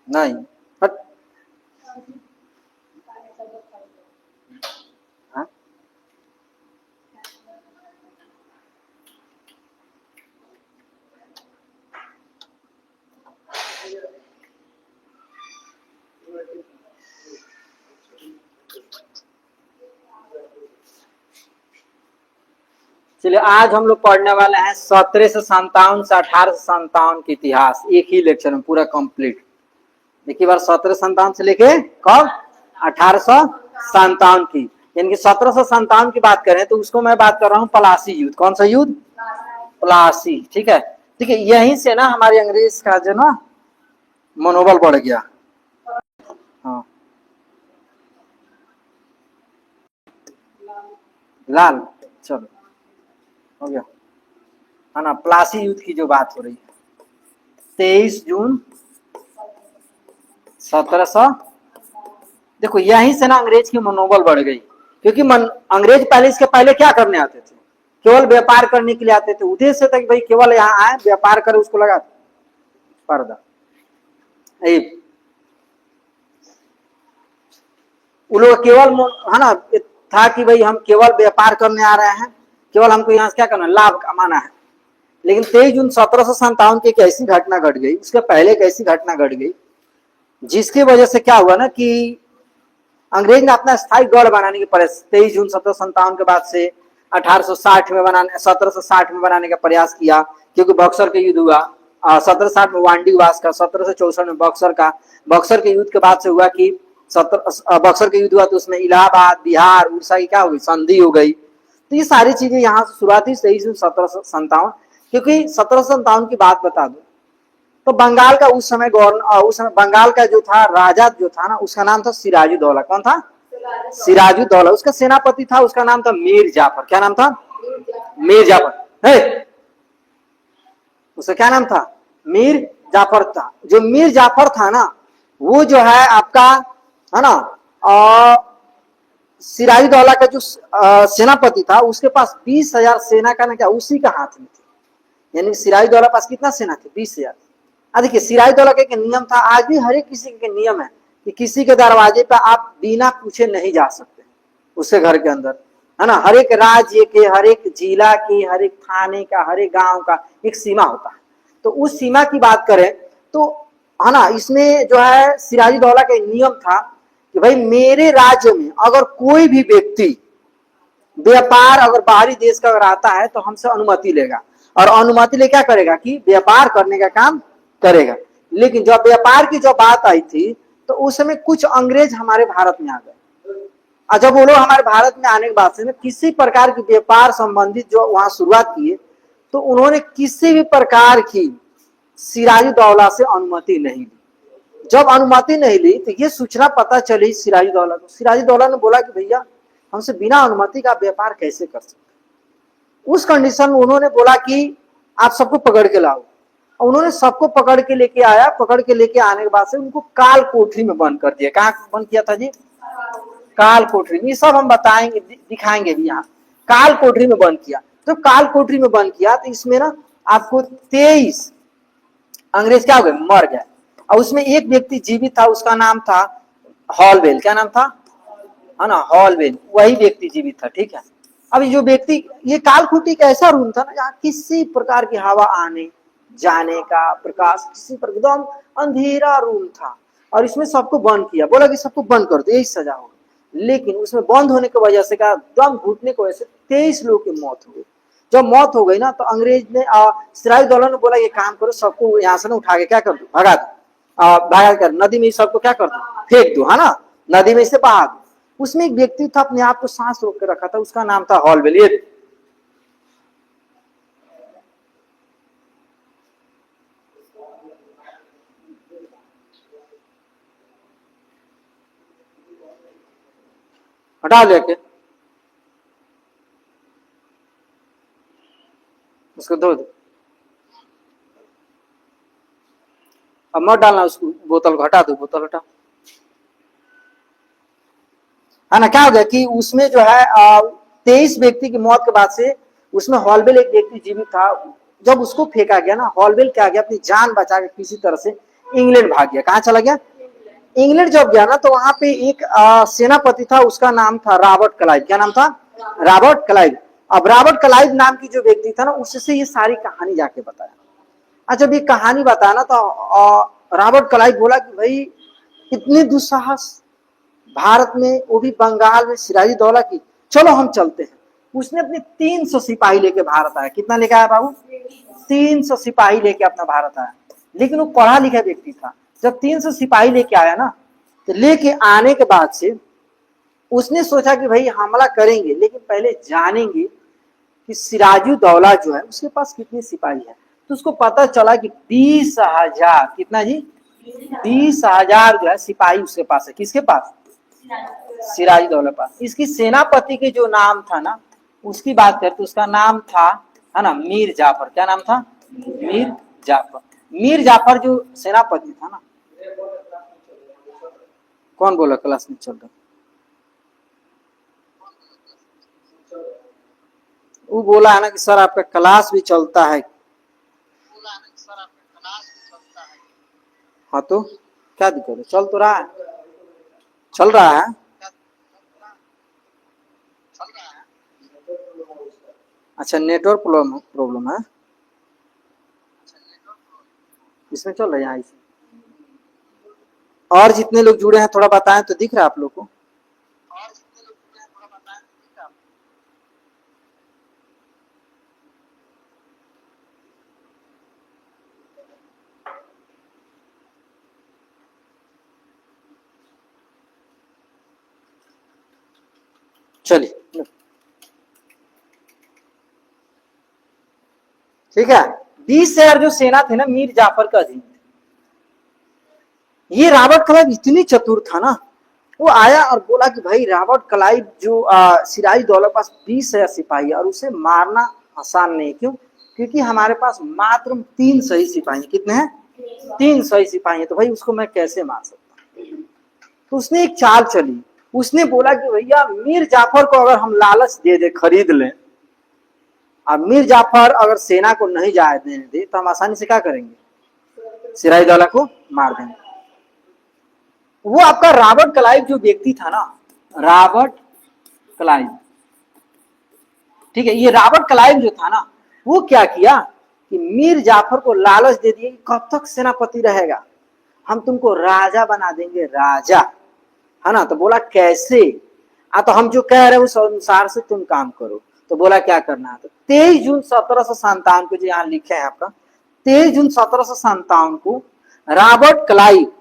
नहीं, हट। हाँ? चलिए आज हम लोग पढ़ने वाले हैं 1757 से 1857 के इतिहास, एक ही लेक्चर में पूरा कंप्लीट। देखिए बार 1757 से लेके कब 1857 की, यानी कि 1757 की बात करें तो उसको मैं बात कर रहा हूँ प्लासी युद्ध। कौन सा युद्ध? प्लासी। ठीक है, ठीक है। यहीं से ना हमारे अंग्रेज का जो ना मनोबल बढ़ गया। हाँ, लाल, चलो हो गया, है ना। प्लासी युद्ध की जो बात हो रही है 23 जून 1700। देखो यहीं से ना अंग्रेज की मनोबल बढ़ गई, क्योंकि अंग्रेज पहले इसके पहले क्या करने आते थे? केवल व्यापार करने के लिए आते थे। उद्देश्य था कि भाई केवल यहाँ आए व्यापार करे, उसको लगा पर्दा। वो लोग केवल है ना था कि भाई हम केवल व्यापार करने आ रहे हैं, केवल हमको यहाँ से क्या करना, लाभ कमाना है। लेकिन 23 जून 1757 की एक ऐसी घटना घट गई, उसके पहले एक ऐसी घटना घट गई जिसकी वजह से क्या हुआ ना कि अंग्रेज ने अपना स्थायी गढ़ बनाने के प्रयास 23 जून 1757 के बाद से 1860 में बनाने 1760 में बनाने का प्रयास किया, क्योंकि बक्सर के युद्ध हुआ। 1760 में वांडी वास का, 1764 में बक्सर का। बक्सर के युद्ध के बाद से हुआ कि बक्सर के युद्ध हुआ तो उसमें इलाहाबाद, बिहार, उड़ीसा की क्या हो गई, संधि हो गई। तो ये सारी चीजें यहाँ से शुरुआत हुई 23 जून 1757। क्योंकि 1757 की बात बता दो तो बंगाल का उस समय बंगाल का जो था राजा जो था ना, उसका नाम था सिराजुद्दौला। कौन था? सिराजुद्दौला। उसका सेनापति था, उसका नाम था मीर जाफर। क्या नाम था? मीर जाफर है। उसका क्या नाम था? मीर जाफर था। जो मीर जाफर था ना, वो जो है आपका, है ना, सिराजुद्दौला का जो सेनापति था, उसके पास 20,000 सेना का ना क्या उसी का हाथ में थी। यानी सिराजुद्दौला पास कितना सेना थी? 20,000। देखिए सिराजुद्दौला का एक नियम था, आज भी हर एक किसी के नियम है कि किसी के दरवाजे पर आप बिना पूछे नहीं जा सकते उसके घर के अंदर, है ना। हर एक राज्य के, हर एक जिला की, हर एक थाने का, हर एक गांव का एक सीमा होता है। तो उस सीमा की बात करें तो, है ना, इसमें जो है सिराजुद्दौला का नियम था कि भाई मेरे राज्य में अगर कोई भी व्यक्ति व्यापार अगर बाहरी देश का अगर आता है तो हमसे अनुमति लेगा, और अनुमति ले क्या करेगा कि व्यापार करने का काम करेगा। लेकिन जब व्यापार की जो बात आई थी तो उस समय कुछ अंग्रेज हमारे भारत में आ गए, और जब वो लोग हमारे भारत में आने के बाद से किसी प्रकार की व्यापार संबंधित जो वहां शुरुआत की तो उन्होंने किसी भी प्रकार की सिराजुद्दौला से अनुमति नहीं ली। जब अनुमति नहीं ली तो ये सूचना पता चली सिराजुद्दौला को। सिराजुद्दौला ने बोला कि भैया हमसे बिना अनुमति का व्यापार कैसे कर सकते। उस कंडीशन में उन्होंने बोला कि आप सबको पकड़ के लाओ। उन्होंने सबको पकड़ के लेके आया। पकड़ के लेके आने के बाद से उनको काल कोठरी में बंद कर दिया। कहाँ बंद किया था जी? काल कोठरी में। ये सब हम बताएंगे, दिखाएंगे भी यहाँ। काल कोठरी में बंद किया। तो काल कोठरी में बंद किया तो इसमें ना आपको 23 अंग्रेज क्या हो गए, मर गए। और उसमें एक व्यक्ति जीवित था, उसका नाम था हॉलवेल। क्या नाम था? है ना, हॉलवेल। वही व्यक्ति जीवित था। ठीक है। अब जो व्यक्ति, ये कालकोठरी का ऐसा रूम था ना जहाँ किसी प्रकार की हवा आने जाने का, प्रकाश, किसी पर एकदम अंधेरा रूम था। और इसमें सबको बंद किया, बोला कि सबको बंद कर दो, यही सजा होगा। लेकिन उसमें बंद होने की वजह से क्या, दम घुटने की वजह से 23 लोगों की मौत हो गई। जब मौत हो गई ना तो अंग्रेज ने सिराजुद्दौला ने बोला ये काम करो, सबको यहाँ से ना उठा के क्या कर दो, भगा दो, भगा कर नदी में सबको क्या कर दो, फेंक दो, है ना, नदी में से बहा दो। उसमें एक व्यक्ति था अपने आप को सांस रोक के रखा था, उसका नाम था हॉलवेल। ये हटा लेके उसको धो दो। अब मत डालना उसको, बोतल को हटा दो, बोतल हटा। है ना। क्या हो गया कि उसमें जो है 23 व्यक्ति की मौत के बाद से उसमें हॉलवेल एक व्यक्ति जीवित था। जब उसको फेंका गया ना, हॉलवेल क्या गया, अपनी जान बचा के किसी तरह से इंग्लैंड भाग गया। कहाँ चला गया? इंग्लैंड जब गया ना तो वहां पे एक सेनापति था, उसका नाम था रॉबर्ट क्लाइव। क्या नाम था? Robert Clive. अब रॉबर्ट क्लाइव नाम की जो व्यक्ति था ना, उससे ये सारी कहानी जाके बताया। अच्छा, जब ये कहानी बताया ना तो रॉबर्ट क्लाइव बोला कि भाई इतनी दुस्साहस भारत में, वो भी बंगाल में सिराजुद्दौला की, चलो हम चलते हैं। उसने अपने 300 सिपाही लेके भारत आया। कितना लेके आया बाबू? 300 सिपाही लेके अपना भारत आया। लेकिन वो पढ़ा लिखा व्यक्ति था। जब 300 सिपाही लेके आया ना, तो लेके आने के बाद से उसने सोचा कि भाई हमला करेंगे, लेकिन पहले जानेंगे कि सिराजुद्दौला जो है उसके पास कितने सिपाही है। तो उसको पता चला कि 20,000, कितना जी? 20,000 जो है सिपाही उसके पास है। किसके पास? सिराजुद्दौला पास। इसकी सेनापति के जो नाम था ना, उसकी बात करते तो उसका नाम था, है ना, मीर जाफर। क्या नाम था? मीर जाफर। मीर जाफर जो सेनापति था ना, कौन बोला क्लास में चल रहा? वो बोला है ना कि सर आपका क्लास भी चलता है। हाँ तो क्या दिक्कत है? चल तो रहा है, चल रहा है। अच्छा, नेटवर्क प्रॉब्लम है इसमें चल रहा है यहाँ इसे। और जितने लोग जुड़े हैं थोड़ा बताएं तो। दिख रहा है आप लोग को? चलिए ठीक है। 20,000 जो सेना थे ना मीर जाफर का अधीन, ये रॉबर्ट क्लाइव इतनी चतुर था ना, वो आया और बोला कि भाई रॉबर्ट क्लाइव जो सिराजुद्दौला के पास 20,000 सिपाही है और उसे मारना आसान नहीं। क्यों? क्योंकि हमारे पास मात्र 300 ही सिपाही। कितने हैं? 300 ही सिपाही है। तो भाई उसको मैं कैसे मार सकता हूँ? तो उसने एक चाल चली। उसने बोला कि भैया मीर जाफर को अगर हम लालच दे दे, खरीद लें, और मीर जाफर अगर सेना को नहीं जाए देने दे, तो हम आसानी से क्या करेंगे? सिराजुद्दौला को मार देंगे। वो आपका रॉबर्ट क्लाइव जो व्यक्ति था ना, रॉबर्ट क्लाइव, ठीक है, ये रॉबर्ट क्लाइव जो था ना, वो क्या किया कि मीर जाफर को लालच दे दिए कि कब तक सेनापति रहेगा, हम तुमको राजा बना देंगे, राजा, है ना। तो बोला कैसे? तो हम जो कह रहे हैं उस अनुसार से तुम काम करो। तो बोला क्या करना है? तो 23 जून 1757 को, जो यहाँ लिखे हैं आपका, 23 जून 1757 को रॉबर्ट क्लाइव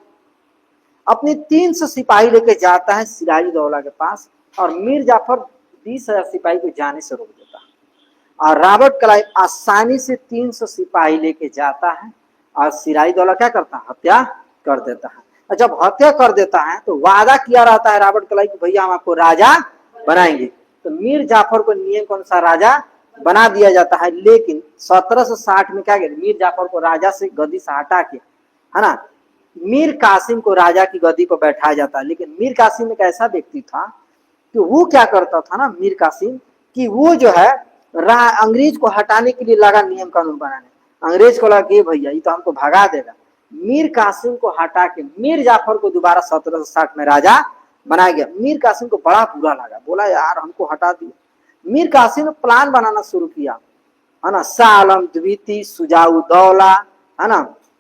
अपने 300 सिपाही लेके जाता है सिराजुद्दौला के पास, और मीर जाफर 20,000 सिपाही को जाने से रोक देता है। और रॉबर्ट क्लाइव आसानी से 300 सिपाही लेके जाता है और सिराजुद्दौला क्या करता है? हत्या कर देता है। और जब हत्या कर देता है तो वादा किया रहता है रॉबर्ट क्लाइव को, भैया हम आपको राजा बनाएंगे। तो मीर जाफर को नियम के अनुसार राजा बना दिया जाता है। लेकिन 1760 में क्या किया? मीर जाफर को राजा से गद्दी से हटा के, है ना, मीर कासिम को राजा की गद्दी पर बैठाया जाता है। लेकिन मीर कासिम एक ऐसा व्यक्ति था कि वो क्या करता था ना, मीर कासिम, कि वो जो है अंग्रेज को हटाने के लिए लगा नियम कानून बनाने। अंग्रेज को लगा कि भैया ये तो हमको भगा देगा। मीर कासिम को हटा के मीर जाफर को दोबारा 1760 में राजा बनाया गया। मीर कासिम को बड़ा बुरा लगा, बोला यार हमको हटा दिया। मीर कासिम ने प्लान बनाना शुरू किया, है ना, शाह आलम द्वितीय, शुजाउद्दौला, है ना,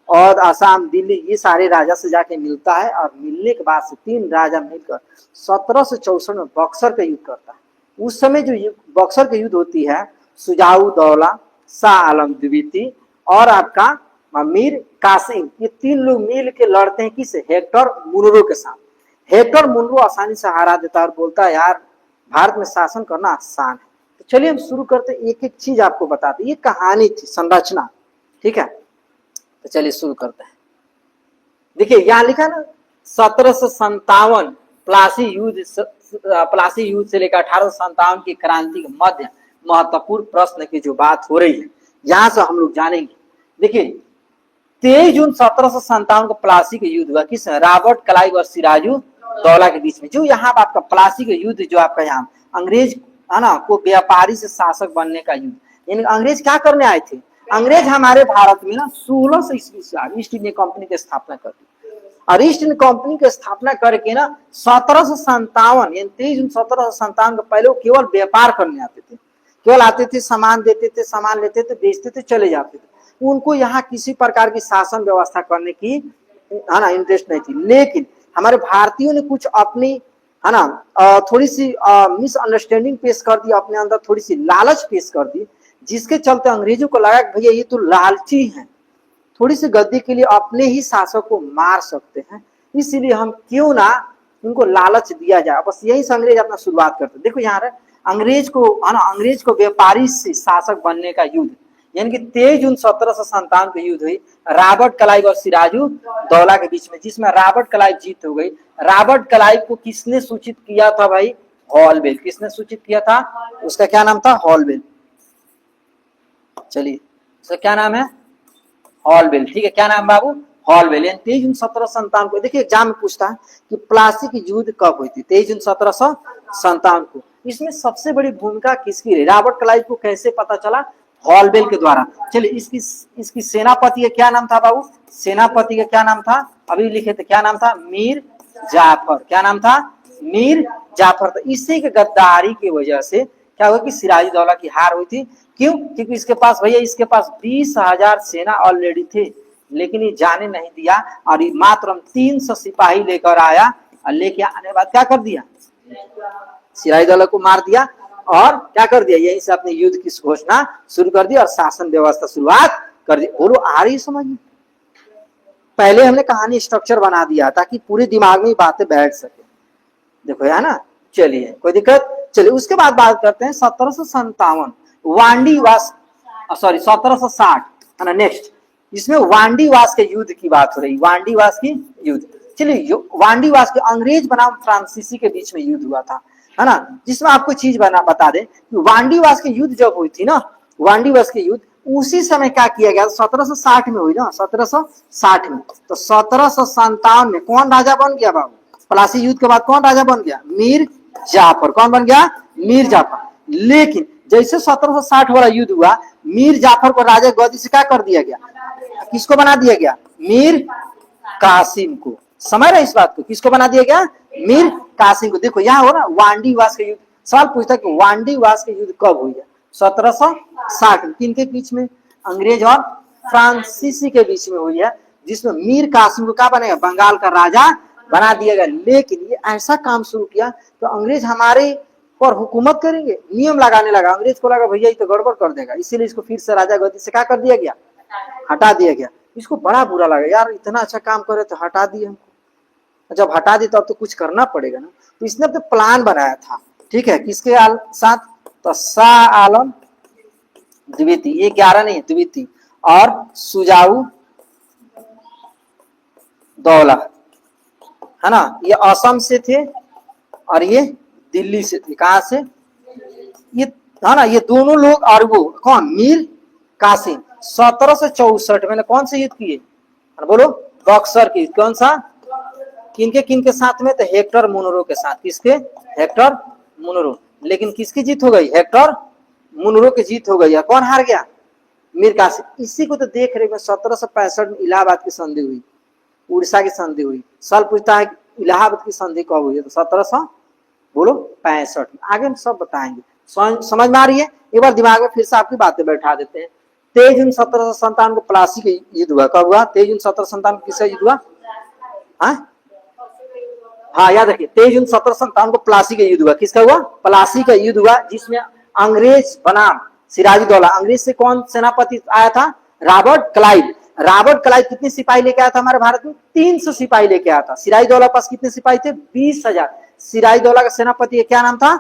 और आसाम, दिल्ली, ये सारे राजा से जाके मिलता है। और मिलने के बाद से 3 राजा मिलकर 1764 में बक्सर का युद्ध करता है। उस समय जो बक्सर का युद्ध होती है, शुजाउद्दौला, शाह आलम द्वितीय और आपका मीर कासिम, ये 3 लोग मिल के लड़ते हैं किसे? हेक्टर मुनरो के साथ। हेक्टर मुनरो आसानी से हरा देता है और बोलता है यार भारत में शासन करना आसान है। तो चलिए हम शुरू करते हैं, एक एक चीज आपको बताते। ये कहानी थी, संरचना, ठीक है। तो चलिए शुरू करते हैं। देखिए यहाँ लिखा ना 1757 प्लासी युद्ध से लेकर 1857 की क्रांति के मध्य महत्वपूर्ण प्रश्न की जो बात हो रही है, यहां से हम लोग जानेंगे। देखिए 23 जून 1757 को प्लासी का युद्ध हुआ। किस? रॉबर्ट क्लाइव और सिराजुद्दौला के बीच में। जो यहाँ आपका प्लासी का युद्ध, जो आपका यहाँ अंग्रेज, है ना, को व्यापारी से शासक बनने का युद्ध। यानी अंग्रेज क्या करने आए थे? अंग्रेज हमारे भारत में ना 1600 ईस्वी से ईस्ट इंडिया कंपनी की स्थापना कर दी। और ईस्ट इंडिया कंपनी की स्थापना करके ना 1757 यानी 23 जून 1757 को पहले वो केवल व्यापार करने आते थे, केवल आते थे, सामान देते थे, सामान लेते थे, बेचते थे, चले जाते थे। उनको यहाँ किसी प्रकार की शासन व्यवस्था करने की है ना इंटरेस्ट नहीं थी। लेकिन हमारे भारतीयों ने कुछ अपनी है ना थोड़ी सी मिसअंडरस्टैंडिंग पेश कर दी, अपने अंदर थोड़ी सी लालच पेश कर दी, जिसके चलते अंग्रेजों को लगा कि भैया ये तो लालची हैं, थोड़ी सी गद्दी के लिए अपने ही शासक को मार सकते हैं, इसीलिए हम क्यों ना उनको लालच दिया जाए। बस यही से अंग्रेज अपना शुरुआत करते। देखो यहाँ अंग्रेज को है ना, अंग्रेज को व्यापारी से शासक बनने का युद्ध, यानी कि 23 जून 1757 को युद्ध हुई रॉबर्ट क्लाइव और सिराजू दौला के बीच में, जिसमें रॉबर्ट क्लाइव जीत हो गई। रॉबर्ट क्लाइव को किसने सूचित किया था भाई? हॉलबेल। किसने सूचित किया था? उसका क्या नाम था? हॉलबेल। चलिए उसका क्या नाम है? हॉलबेल। ठीक है, क्या नाम बाबू? हॉलबेल। 23 जून 1757 को। देखिए एग्जाम में पूछता है कि प्लासी की युद्ध कब हुई थी? 23 जून 1757 को। इसमें सबसे बड़ी भूमिका किसकी रही? रॉबर्ट क्लाइव को कैसे पता चला? हॉलबेल के द्वारा। चलिए इसकी सेनापति का क्या नाम था बाबू? सेनापति का क्या नाम था? अभी लिखे थे, क्या नाम था? मीर जाफर। क्या नाम था? मीर जाफर। तो इसी के गद्दारी की वजह से क्या हुआ कि सिराजुद्दौला की हार हुई थी। क्यों? क्योंकि इसके पास भैया, इसके पास 20,000 सेना ऑलरेडी थे, लेकिन ये जाने नहीं दिया और ये मात्र 300 सिपाही लेकर आया और लेके आने बाद क्या कर दिया? सिराजुद्दौला को मार दिया और क्या कर दिया? यहीं से अपने युद्ध की घोषणा शुरू कर दी और शासन व्यवस्था शुरुआत कर दी। बोलो आ रही समझ में? पहले हमने कहानी स्ट्रक्चर बना दिया ताकि पूरे दिमाग में बातें बैठ सके। देखो है ना। चलिए कोई दिक्कत? चलिए उसके बाद बात करते हैं 1757 वांडीवास, सॉरी 1760 है ना नेक्स्ट। इसमें वांडीवास के युद्ध की बात हो रही। वांडीवास की युद्ध। चलिए वांडीवास के अंग्रेज बनाम फ्रांसीसी के बीच में युद्ध हुआ था, है ना। जिसमें आपको चीज बता दें कि वांडीवास की युद्ध जब हुई थी ना, वांडीवास की युद्ध उसी समय क्या किया गया? 1760 में हुई ना, 1760 में। तो 1757 में कौन राजा बन गया बाबू? प्लासी युद्ध के बाद कौन राजा बन गया? मीर जाफर। कौन बन गया? मीर जाफर। लेकिन जैसे 1760 वाला युद्ध हुआ, मीर जाफर को राजा गद्दी से क्या कर दिया गया? किसको बना दिया गया? मीर कासिम को। समझ रहे इस बात को? किसको बना दिया गया? मीर कासिम को। देखो यहाँ हो ना वांडीवास के युद्ध। सवाल पूछता है कि वांडीवास के युद्ध कब हुई है? 1760 में। किनके बीच में? अंग्रेज और फ्रांसीसी के बीच में हुई है, जिसमें मीर कासिम को क्या बनेगा? बंगाल का राजा बना दिया गया। लेकिन ये ऐसा काम शुरू किया तो अंग्रेज हमारे पर हुकूमत करेंगे, नियम लगाने लगा। अंग्रेज को लगा भैया ये तो गड़बड़ कर देगा, इसीलिए इसको फिर से राजा गद्दी से क्या कर दिया गया? हटा दिया गया। इसको बड़ा बुरा लगा, यार इतना अच्छा काम करे तो हटा दिए हमको। जब हटा दी तब तो कुछ करना पड़ेगा ना। तो इसने तो प्लान बनाया था, ठीक है, किसके साथ? तो शाह आलम द्वितीय, ये 11 नहीं द्वितीय, और सुजाऊ दौला, है ना। ये असम से थे और ये दिल्ली से थे। कहां से? ये है ना, ये दोनों लोग। और वो कौन? मीर कासिम। 1764 में कौन से युद्ध किए? बोलो। बक्सर की। कौन सा? किनके साथ में? तो हेक्टर मुनरो के साथ। किसके? Hector Munro. लेकिन किसकी जीत हो गई? हेक्टर मुनरो की जीत हो गई। कौन हार गया? मीर कासिम। इसी को तो देख रहे हैं। 1765 में इलाहाबाद की संधि हुई, उड़ीसा की संधि हुई। साल पूछता है इलाहाबाद की संधि कब हुई है? तो 1700 बोलो 65 में। आगे हम सब बताएंगे। समझ में आ रही है? एक बार दिमाग में फिर से आपकी बातें बैठा देते हैं। 23 जून 1757 को प्लासी का युद्ध हुआ। कब हुआ? 23 जून 1757 को किसका युद्ध हुआ? हाँ याद रखिए, 23 जून 1757 को प्लासी का युद्ध हुआ। किसका हुआ? प्लासी का युद्ध हुआ, जिसमें अंग्रेज बनाम सिराजुद्दौला। अंग्रेज से कौन सेनापति आया था? Robert Clive. रॉबर्ट क्लाइव कितने सिपाही लेके आया था हमारे भारत में? 300 सिपाही लेके आया था। सिराजुद्दौला पास कितने सिपाही थे? 20,000। सिराजुद्दौला का सेनापति क्या नाम था?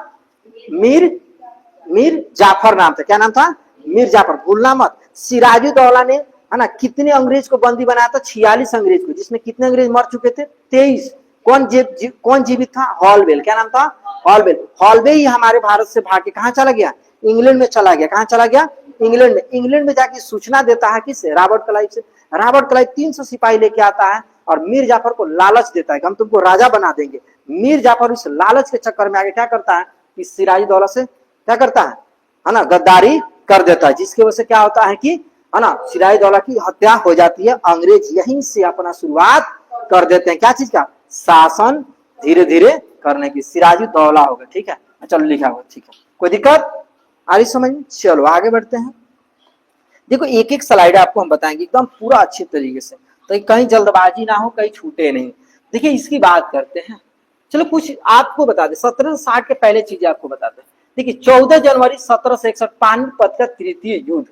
मीर जाफर नाम था। क्या नाम था? मीर जाफर। भूलना मत। सिराजुद्दौला ने है ना कितने अंग्रेज को बंदी बनाया था? 46 अंग्रेज को, जिसमें कितने अंग्रेज मर चुके थे? 23। कौन जीवित था? हॉलबेल। क्या नाम था? हॉलबेल। हॉलबेल ही हमारे भारत से भाग के कहां चला गया? इंग्लैंड में चला गया। कहां चला गया? इंग्लैंड में। इंग्लैंड में जाके सूचना देता है किससे? रॉबर्ट क्लाइव से। रॉबर्ट क्लाइव 300 सिपाही लेके आता है और मीर जाफर को लालच देता है कि हम तुमको राजा बना देंगे। मीर जाफर उस लालच के चक्कर में आगे क्या करता है कि सिराजुद्दौला से क्या करता है ना, गद्दारी कर देता है, जिसकी वजह से क्या होता है कि है ना, सिराजदौला की हत्या हो जाती है। अंग्रेज यहीं से अपना शुरुआत कर देते हैं, क्या चीज का, शासन धीरे धीरे करने की, सिराजुद्दौला होगा। ठीक है, चलो लिखा हुआ, ठीक है, कोई दिक्कत आ रही समझ में? चलो आगे बढ़ते हैं। देखो एक एक स्लाइड आपको हम बताएंगे एकदम पूरा अच्छे तरीके से, तो कहीं जल्दबाजी ना हो, कहीं छूटे नहीं। देखिए इसकी बात करते हैं। चलो कुछ आपको बता दे, 1760 के पहले चीजें आपको बताते हैं। देखिए 14 जनवरी 1761 पानीपत का तृतीय युद्ध।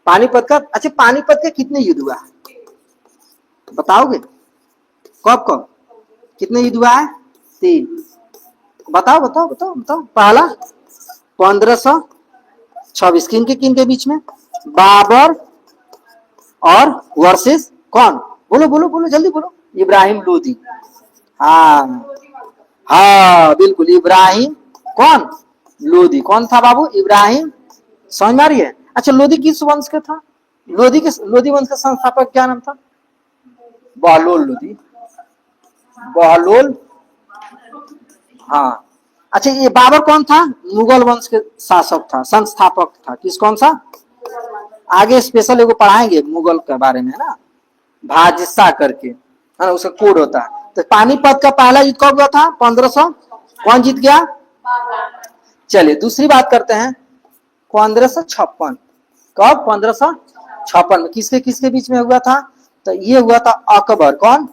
पानीपत का, अच्छा पानीपत के कितने युद्ध हुआ बताओगे? कब कब कितने युद्ध हुआ है? 3। बताओ बताओ बताओ बताओ। पहला 1526 किन के बीच में? बाबर और वर्सेस कौन? बोलो बोलो बोलो जल्दी बोलो। इब्राहिम लोदी। हाँ हाँ बिल्कुल, इब्राहिम कौन? लोदी। कौन था बाबू? इब्राहिम। समझ में आ रही है? अच्छा लोदी किस वंश का था? लोदी वंश का संस्थापक क्या नाम था? बहलोल लोदी। बहलोल, हाँ। अच्छा ये बाबर कौन था? मुगल वंश के शासक था, संस्थापक था। किस, कौन सा? आगे स्पेशल एगो पढ़ाएंगे मुगल के बारे में, है ना, भाजिस्सा करके, है ना, उसका कोड होता है। तो पानीपत का पहला युद्ध कब हुआ था? 1500, कौन जीत गया? चलिए दूसरी बात करते हैं। 1556, कब? 1556 में किसके किसके बीच में हुआ था? तो ये हुआ था अकबर। कौन?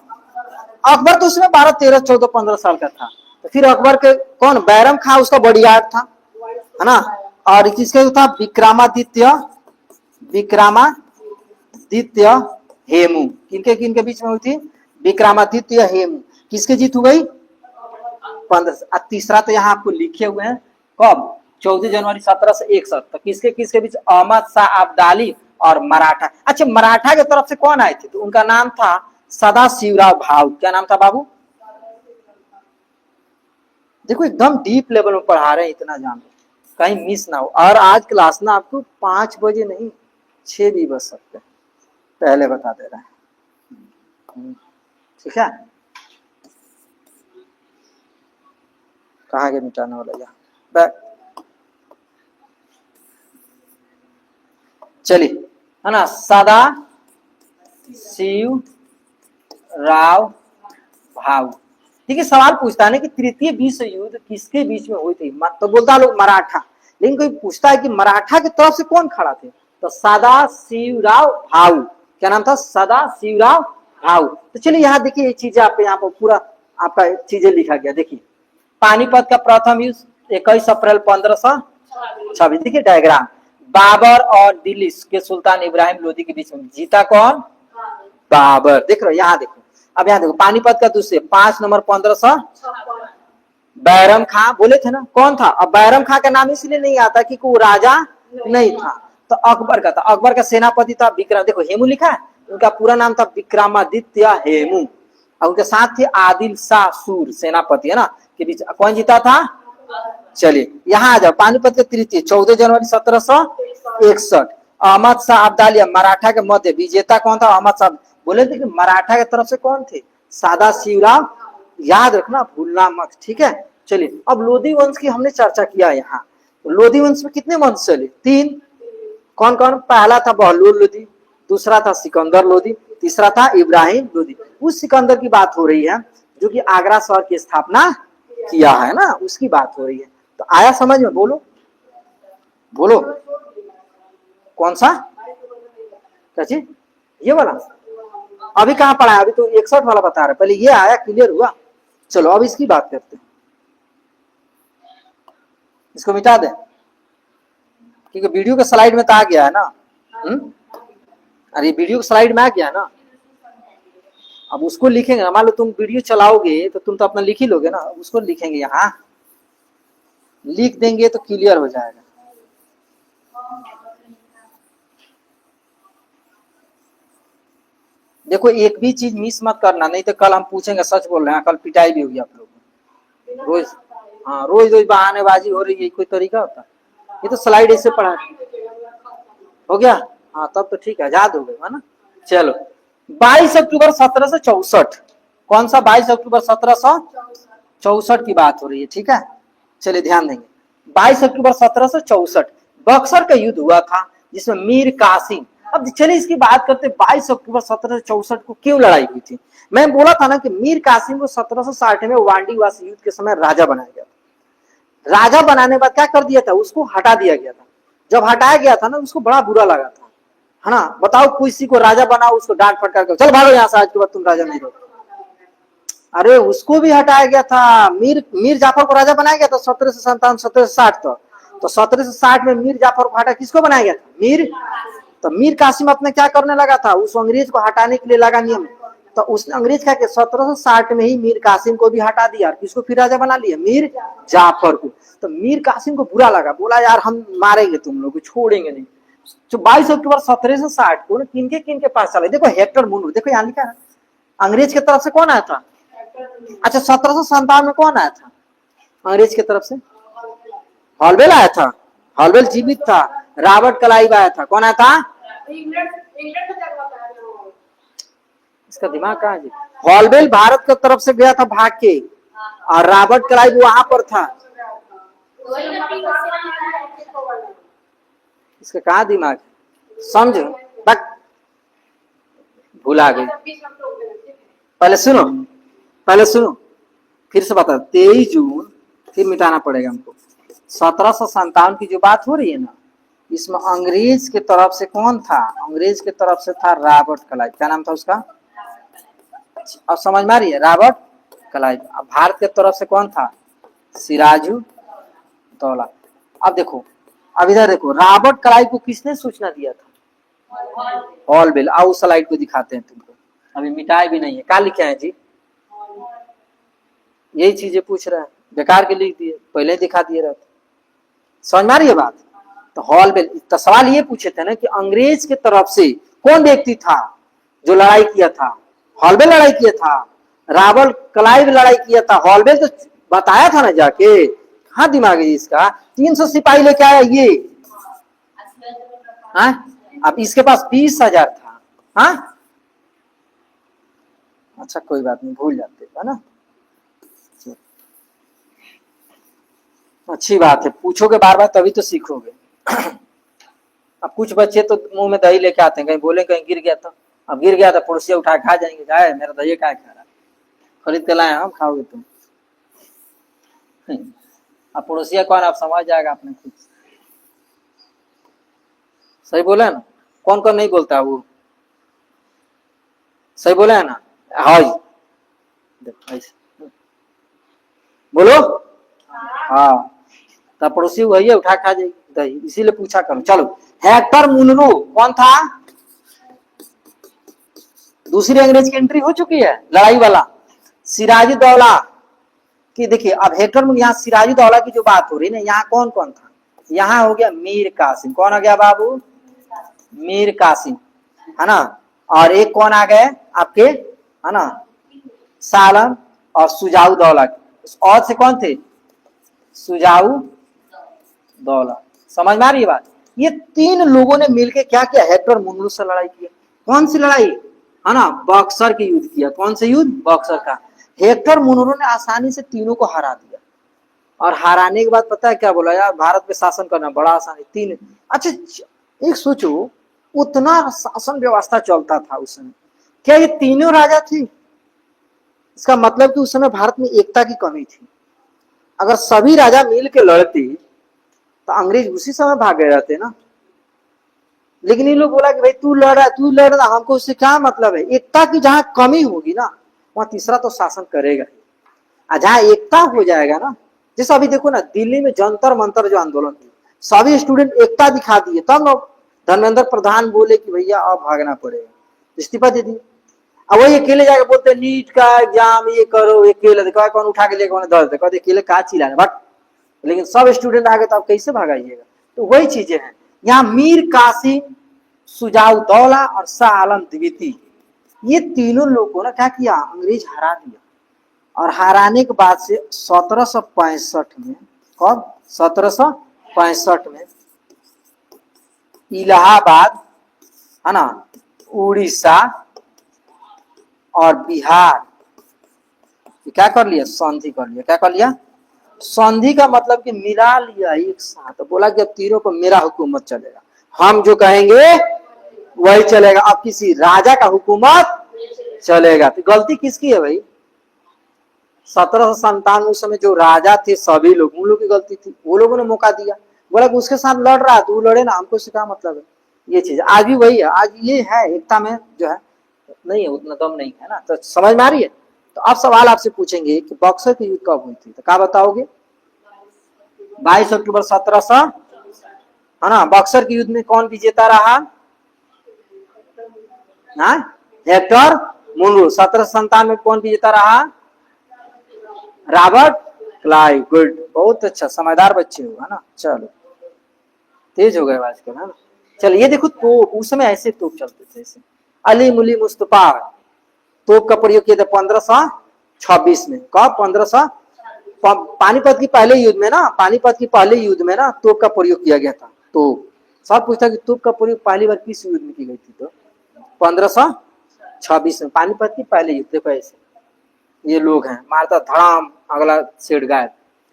अकबर तो उसमें 12, 13, 14, 15 साल का था। तो फिर अकबर के कौन? बैरम खां उसका बॉडीगार्ड था, है ना। और किसके था? विक्रमादित्य। विक्रमादित्य हेमू। किनके किनके बीच में हुई थी? विक्रमादित्य हेमू। किसके जीत हो गई? 15। तीसरा तो यहाँ आपको लिखे हुए हैं, कब? 14 जनवरी 1761। तो किसके किसके बीच? अहमद शाह अब्दाली और मराठा। अच्छा मराठा की तरफ से कौन आए थे? तो उनका नाम था सदाशिवराव भाऊ। क्या नाम था बाबू? देखो एकदम डीप लेवल में पढ़ा रहे हैं, इतना जान लो कहीं मिस ना हो। और आज क्लास ना आपको 5 बजे नहीं 6 भी बज सकते हैं, पहले बता दे रहे हैं। ठीक है, कहाँ के मिटाने वाला यहाँ? चलिए, है ना, सदा शिव राव भाऊ। ठीक है, सवाल पूछता है ना कि तृतीय विश्व युद्ध किसके बीच में हुई थी? तो बोलता है लोग मराठा, लेकिन कोई पूछता है कि मराठा की तरफ से कौन खड़ा थे? तो सदा शिवराव भाऊ। क्या नाम था? सदा शिवराव भाऊ। तो चलिए यहाँ देखिए ये चीजें आपको यहाँ पर पूरा आपका चीजें लिखा गया। देखिए पानीपत का प्रथम युद्ध 21 अप्रैल 1526। देखिए डायग्राम, बाबर और दिल्ली के सुल्तान इब्राहिम लोदी के बीच में जीता कौन? बाबर। देख रहे हो यहाँ देखो। अब यहाँ देखो पानीपत का दूसरे 5 नंबर 1500 बैरम खां। बोले थे ना कौन था? अब बैरम खां का नाम इसलिए नहीं आता कि वो राजा नहीं था, तो अकबर का था। अकबर का सेनापति था विक्रम। देखो हेमू लिखा है, उनका पूरा नाम था विक्रमादित्य हेमू। और उनके साथ थे आदिल शाह सूर, सेनापति, है ना, के बीच कौन जीता था? चलिए यहाँ आ जाओ। पानीपत के तृतीय 14 जनवरी 1761 अहमद शाह अब्दाली मराठा के मध्य। विजेता कौन था? अहमद शाह। बोले थे कि मराठा की तरफ से कौन थे? सादा शिवराव। याद रखना, भूलना मत। ठीक है, चलिए अब लोधी वंश की हमने चर्चा किया यहाँ। तो लोधी वंश में कितने वंश चले? 3। कौन कौन? पहला था बहलोल लोधी, दूसरा था सिकंदर लोधी, तीसरा था इब्राहिम लोधी। उस सिकंदर की बात हो रही है जो कि आगरा शहर की स्थापना किया है ना, उसकी बात हो रही है। तो आया समझ में? बोलो बोलो कौन सा? क्या चीज? ये वाला अभी कहाँ पढ़ा है? अभी तो 61 वाला बता रहा है, पहले ये आया, क्लियर हुआ। चलो अब इसकी बात करते हैं। इसको मिटा दें क्योंकि वीडियो के स्लाइड में तो आ गया है ना। अरे वीडियो के स्लाइड में आ गया है ना। अब उसको लिखेंगे ना, मान लो तुम वीडियो चलाओगे तो तुम तो अपना लिख ही लोगे ना, उसको लिखेंगे यहाँ, लिख देंगे तो क्लियर हो जाएगा। देखो एक भी चीज मिस मत करना, नहीं तो कल हम पूछेंगे। सच बोल रहे हैं, कल पिटाई भी होगी आप लोग। रोज, हाँ रोज रोज बहानेबाजी हो रही है, कोई तरीका होता? ये तो स्लाइड ऐसे पढ़ा हो गया। हाँ तब तो ठीक है, आजाद हो गए, है ना। चलो 22 अक्टूबर 1764। कौन सा? 22 अक्टूबर 1764 की बात हो रही है। ठीक है, चलिए ध्यान देंगे। 22 अक्टूबर 1764 बक्सर का युद्ध हुआ था। जिसमें मीर कासिम। अब चलिए इसकी बात करते, 22 अक्टूबर 1764 को क्यों लड़ाई हुई थी। मैं बोला था ना कि मीर कासिम को 1760 में वांडीवासी युद्ध के समय राजा बनाया गया था। राजा बनाने के बाद क्या कर दिया था, उसको हटा दिया गया था। जब हटाया गया था ना, उसको बड़ा बुरा लगा था, है ना। बताओ किसी को राजा बनाओ, उसको डांट फटकार कर चल भागो यहाँ से, आज के बाद तुम राजा नहीं रहो। अरे उसको भी हटाया गया था। मीर जाफर को राजा बनाया गया था 1757 1760 तक। तो 1760 में मीर जाफर को हटा किसको बनाया गया था, मीर। तो मीर कासिम अपने क्या करने लगा था, उस अंग्रेज को हटाने के लिए लगा नियम। तो उसने अंग्रेज क्या किया, 1760 में ही मीर कासिम को भी हटा दिया, किसको फिर राजा बना लिया, मीर जाफर को। तो मीर कासिम को बुरा लगा, बोला यार हम मारेंगे तुम लोग को, छोड़ेंगे नहीं। तो 22 अक्टूबर 1760 को किनके किनके पास चला, देखो हेक्टर मुनरो, देखो यहाँ लिखा है अंग्रेज की तरफ से कौन आया था। अच्छा 1757 में कौन आया था अंग्रेज की तरफ से, हॉलवेल आया था। हॉलवेल जीवित था। रॉबर्ट क्लाइव आया था। कौन आया था, इसका दिमाग कहाँ है जी। हॉलवेल भारत की तरफ से गया था भाग के, और रॉबर्ट क्लाइव वहां पर था। इसका कहाँ दिमाग है, समझो बट भुला गई। पहले सुनो, पहले सुनो, फिर से बता। 23 जून फिर मिटाना पड़ेगा हमको। 1757 की जो बात हो रही है ना, इसमें अंग्रेज के तरफ से कौन था, अंग्रेज के तरफ से था रॉबर्ट क्लाइव। क्या नाम था उसका, अब समझ में आ रही है, रॉबर्ट क्लाइव। अब भारत के तरफ से कौन था, सिराजु दौला। अब देखो, अब इधर देखो, रॉबर्ट क्लाइव को किसने सूचना दिया था, हॉलवेल। आओ स्लाइड को दिखाते हैं तुमको, अभी मिटाए भी नहीं है। क्या लिखे हैं जी, यही चीजें पूछ रहा है, बेकार के लिख दिए, पहले दिखा दिए रहते। समझ में आ रही है बात। तो हॉलवेल, तो सवाल ये पूछे थे ना कि अंग्रेज के तरफ से कौन व्यक्ति था जो लड़ाई किया था, हॉलवेल लड़ाई किया था, रॉबर्ट क्लाइव लड़ाई किया था। हॉलवेल तो बताया था ना जाके, हाँ दिमाग है इसका। 300 सिपाही लेके आया ये, हाँ। अब इसके पास 20,000 था, हाँ। अच्छा कोई बात नहीं, भूल जाते है ना, अच्छी बात है, पूछोगे बार बार तभी तो सीखोगे। अब कुछ बच्चे तो मुंह में दही लेके आते हैं, कहीं बोले कहीं गिर गया तो, अब गिर गया तो पड़ोसिया उठा खा जाएंगे, जाए मेरा दही क्या खा रहा, खरीद के लाए हम, खाओगे तुम। अब पड़ोसिया कौन, आप समझ जाएगा आपने खुद। सही बोला है ना, कौन कौन नहीं बोलता वो, सही बोला है ना, हाँ बोलो, हाँ। तब पड़ोसी वही है, उठा खा जाएगी दही, इसीलिए पूछा करो। चलो, हेक्टर मुनरो कौन था, दूसरी अंग्रेज की एंट्री हो चुकी है लड़ाई वाला। सिराजी दौला की देखिए, अब हेक्टर मुनरो, यहाँ सिराजी दौला की जो बात हो रही है ना, यहाँ कौन कौन था, यहाँ हो गया मीर कासिम। कौन हो गया बाबू, मीर कासिम, है ना। और एक कौन आ गए आपके, है ना, सालम और सुजाऊ दौला। और से कौन थे, सुजाऊ दौला। समझ में आ रही है बात। ये तीन लोगों ने मिलकर क्या किया, हेक्टर मुनरो से लड़ाई किया। कौन सी लड़ाई, है ना, बक्सर के युद्ध किया। कौन से युद्ध, बक्सर का। हेक्टर मुनरो ने आसानी से तीनों को हरा दिया, और हराने के बाद पता है क्या बोला, यार भारत पे शासन करना बड़ा आसान है, तीन। अच्छा एक सोचो, उतना शासन व्यवस्था चलता था उस समय, क्या ये तीनों राजा थे, इसका मतलब कि उस समय भारत में एकता की कमी थी। अगर सभी राजा मिल के लड़ते तो अंग्रेज उसी समय भाग गए रहते ना। लेकिन ये लोग बोला कि भाई तू लड़ रहा है, तू लड़ रहा, हमको उससे क्या मतलब है। एकता की जहां कमी होगी ना, वहां तीसरा तो शासन करेगा। और जहां एकता हो जाएगा ना, जैसे अभी देखो ना, दिल्ली में जंतर मंतर जो आंदोलन हुई, सभी स्टूडेंट एकता दिखा दिए, तब ना धर्मेंद्र प्रधान बोले कि भैया अब भागना पड़ेगा, इस्तीफा दे दिए। अब वही अकेले जाके बोलते नीट का एग्जाम ये करो, अकेले देखो कौन उठा के लेके दर्द कहते अकेले का चिल्लाने बट, लेकिन सब स्टूडेंट आ गए तो आप कैसे भगाइएगा। तो वही चीजें हैं यहाँ। मीर कासिम, सुजाऊ दौला और शाह आलम द्वितीय, ये तीनों लोगों ने क्या किया, अंग्रेज हरा दिया। और हराने के बाद से 1765 में, कब, 1765 में इलाहाबाद, है ना, उड़ीसा और बिहार क्या कर लिया, संधि कर लिया। क्या कर लिया, संधि का मतलब कि मिला लिया एक साथ, बोला कि अब तीनों पर मेरा हुकूमत चलेगा। हम जो कहेंगे वही चलेगा। अब किसी राजा का हुकूमत चलेगा। तो गलती किसकी है भाई? 1797 उस समय जो राजा थे सभी लोग, उन लोगों की गलती थी। वो लोगों ने मौका दिया, बोला कि उसके साथ लड़ रहा है तो वो लड़े ना, हमको इससे क्या मतलब है। ये चीज आज भी वही है। आज ये है एकता में जो है नहीं है, उतना दम नहीं है ना। तो समझ में आ रही है। तो अब सवाल आपसे पूछेंगे कि बक्सर की युद्ध कब हुई थी, तो क्या बताओगे? 22 अक्टूबर 1700, है ना। बक्सर की युद्ध में कौन विजेता रहा? हाँ, हेक्टर मुनरो। 1797 में कौन विजेता रहा? Robert Clive. गुड, बहुत अच्छा, समझदार बच्चे हो, है ना। चलो, तेज हो गए आजकल, है ना। चलिए, ये देखो तोप, उस समय ऐसे तोप चलते थे ऐसे। अली मुली मुस्तफा तोप का प्रयोग किया था 1526 में। कब? 1500 पानीपत की पहले युद्ध में ना, पानीपत की पहले युद्ध में ना तोप का प्रयोग किया गया था। तो सब पूछता कि तोप का प्रयोग पहली बार किस युद्ध में की गई थी? तो 1526 में, पानीपत की पहले युद्ध। देखो ऐसे ये लोग हैं, मारता धड़ाम, अगला सेठ गायब।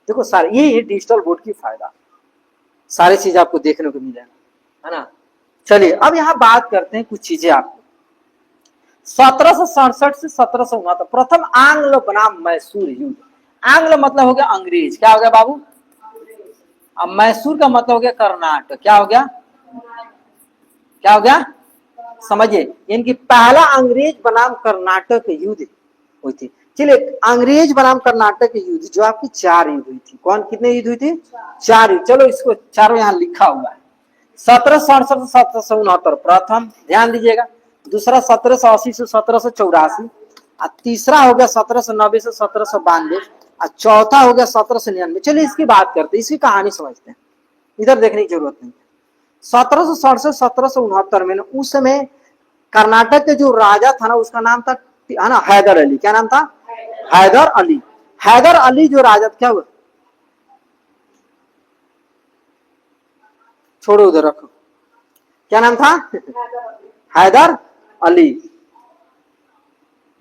देखो सारे ये है डिजिटल बोर्ड की फायदा, सारी चीज आपको देखने को मिलेगा, है ना। चलिए अब यहाँ बात करते हैं कुछ चीजें आपको। 1767 से 1769 प्रथम आंग्ल बनाम मैसूर युद्ध। आंग्ल मतलब हो गया अंग्रेज, क्या हो गया बाबू? अब मैसूर का मतलब हो गया कर्नाटक। क्या हो गया? क्या हो गया? समझिए, इनकी पहला अंग्रेज बनाम कर्नाटक युद्ध हुई थी। चलिए, अंग्रेज बनाम कर्नाटक युद्ध जो आपकी 4 युद्ध हुई थी। कौन कितने युद्ध हुई थी? 4 युद्ध। चलो इसको चारों यहाँ लिखा हुआ है। 1767 से 1769 प्रथम, ध्यान दीजिएगा। दूसरा 1780 से 1784, और तीसरा हो गया 1790 से 1792, और चौथा हो गया 1799। चलिए इसकी बात करते हैं, इसकी कहानी समझते हैं, इधर देखने की जरूरत नहीं है। 1767 1769 में उस समय कर्नाटक के जो राजा था ना, उसका नाम था, है ना, हैदर अली। क्या नाम था? हैदर अली। हैदर अली जो राजा, क्या हुआ? छोड़ो उधर रखो। क्या नाम था? हैदर अली,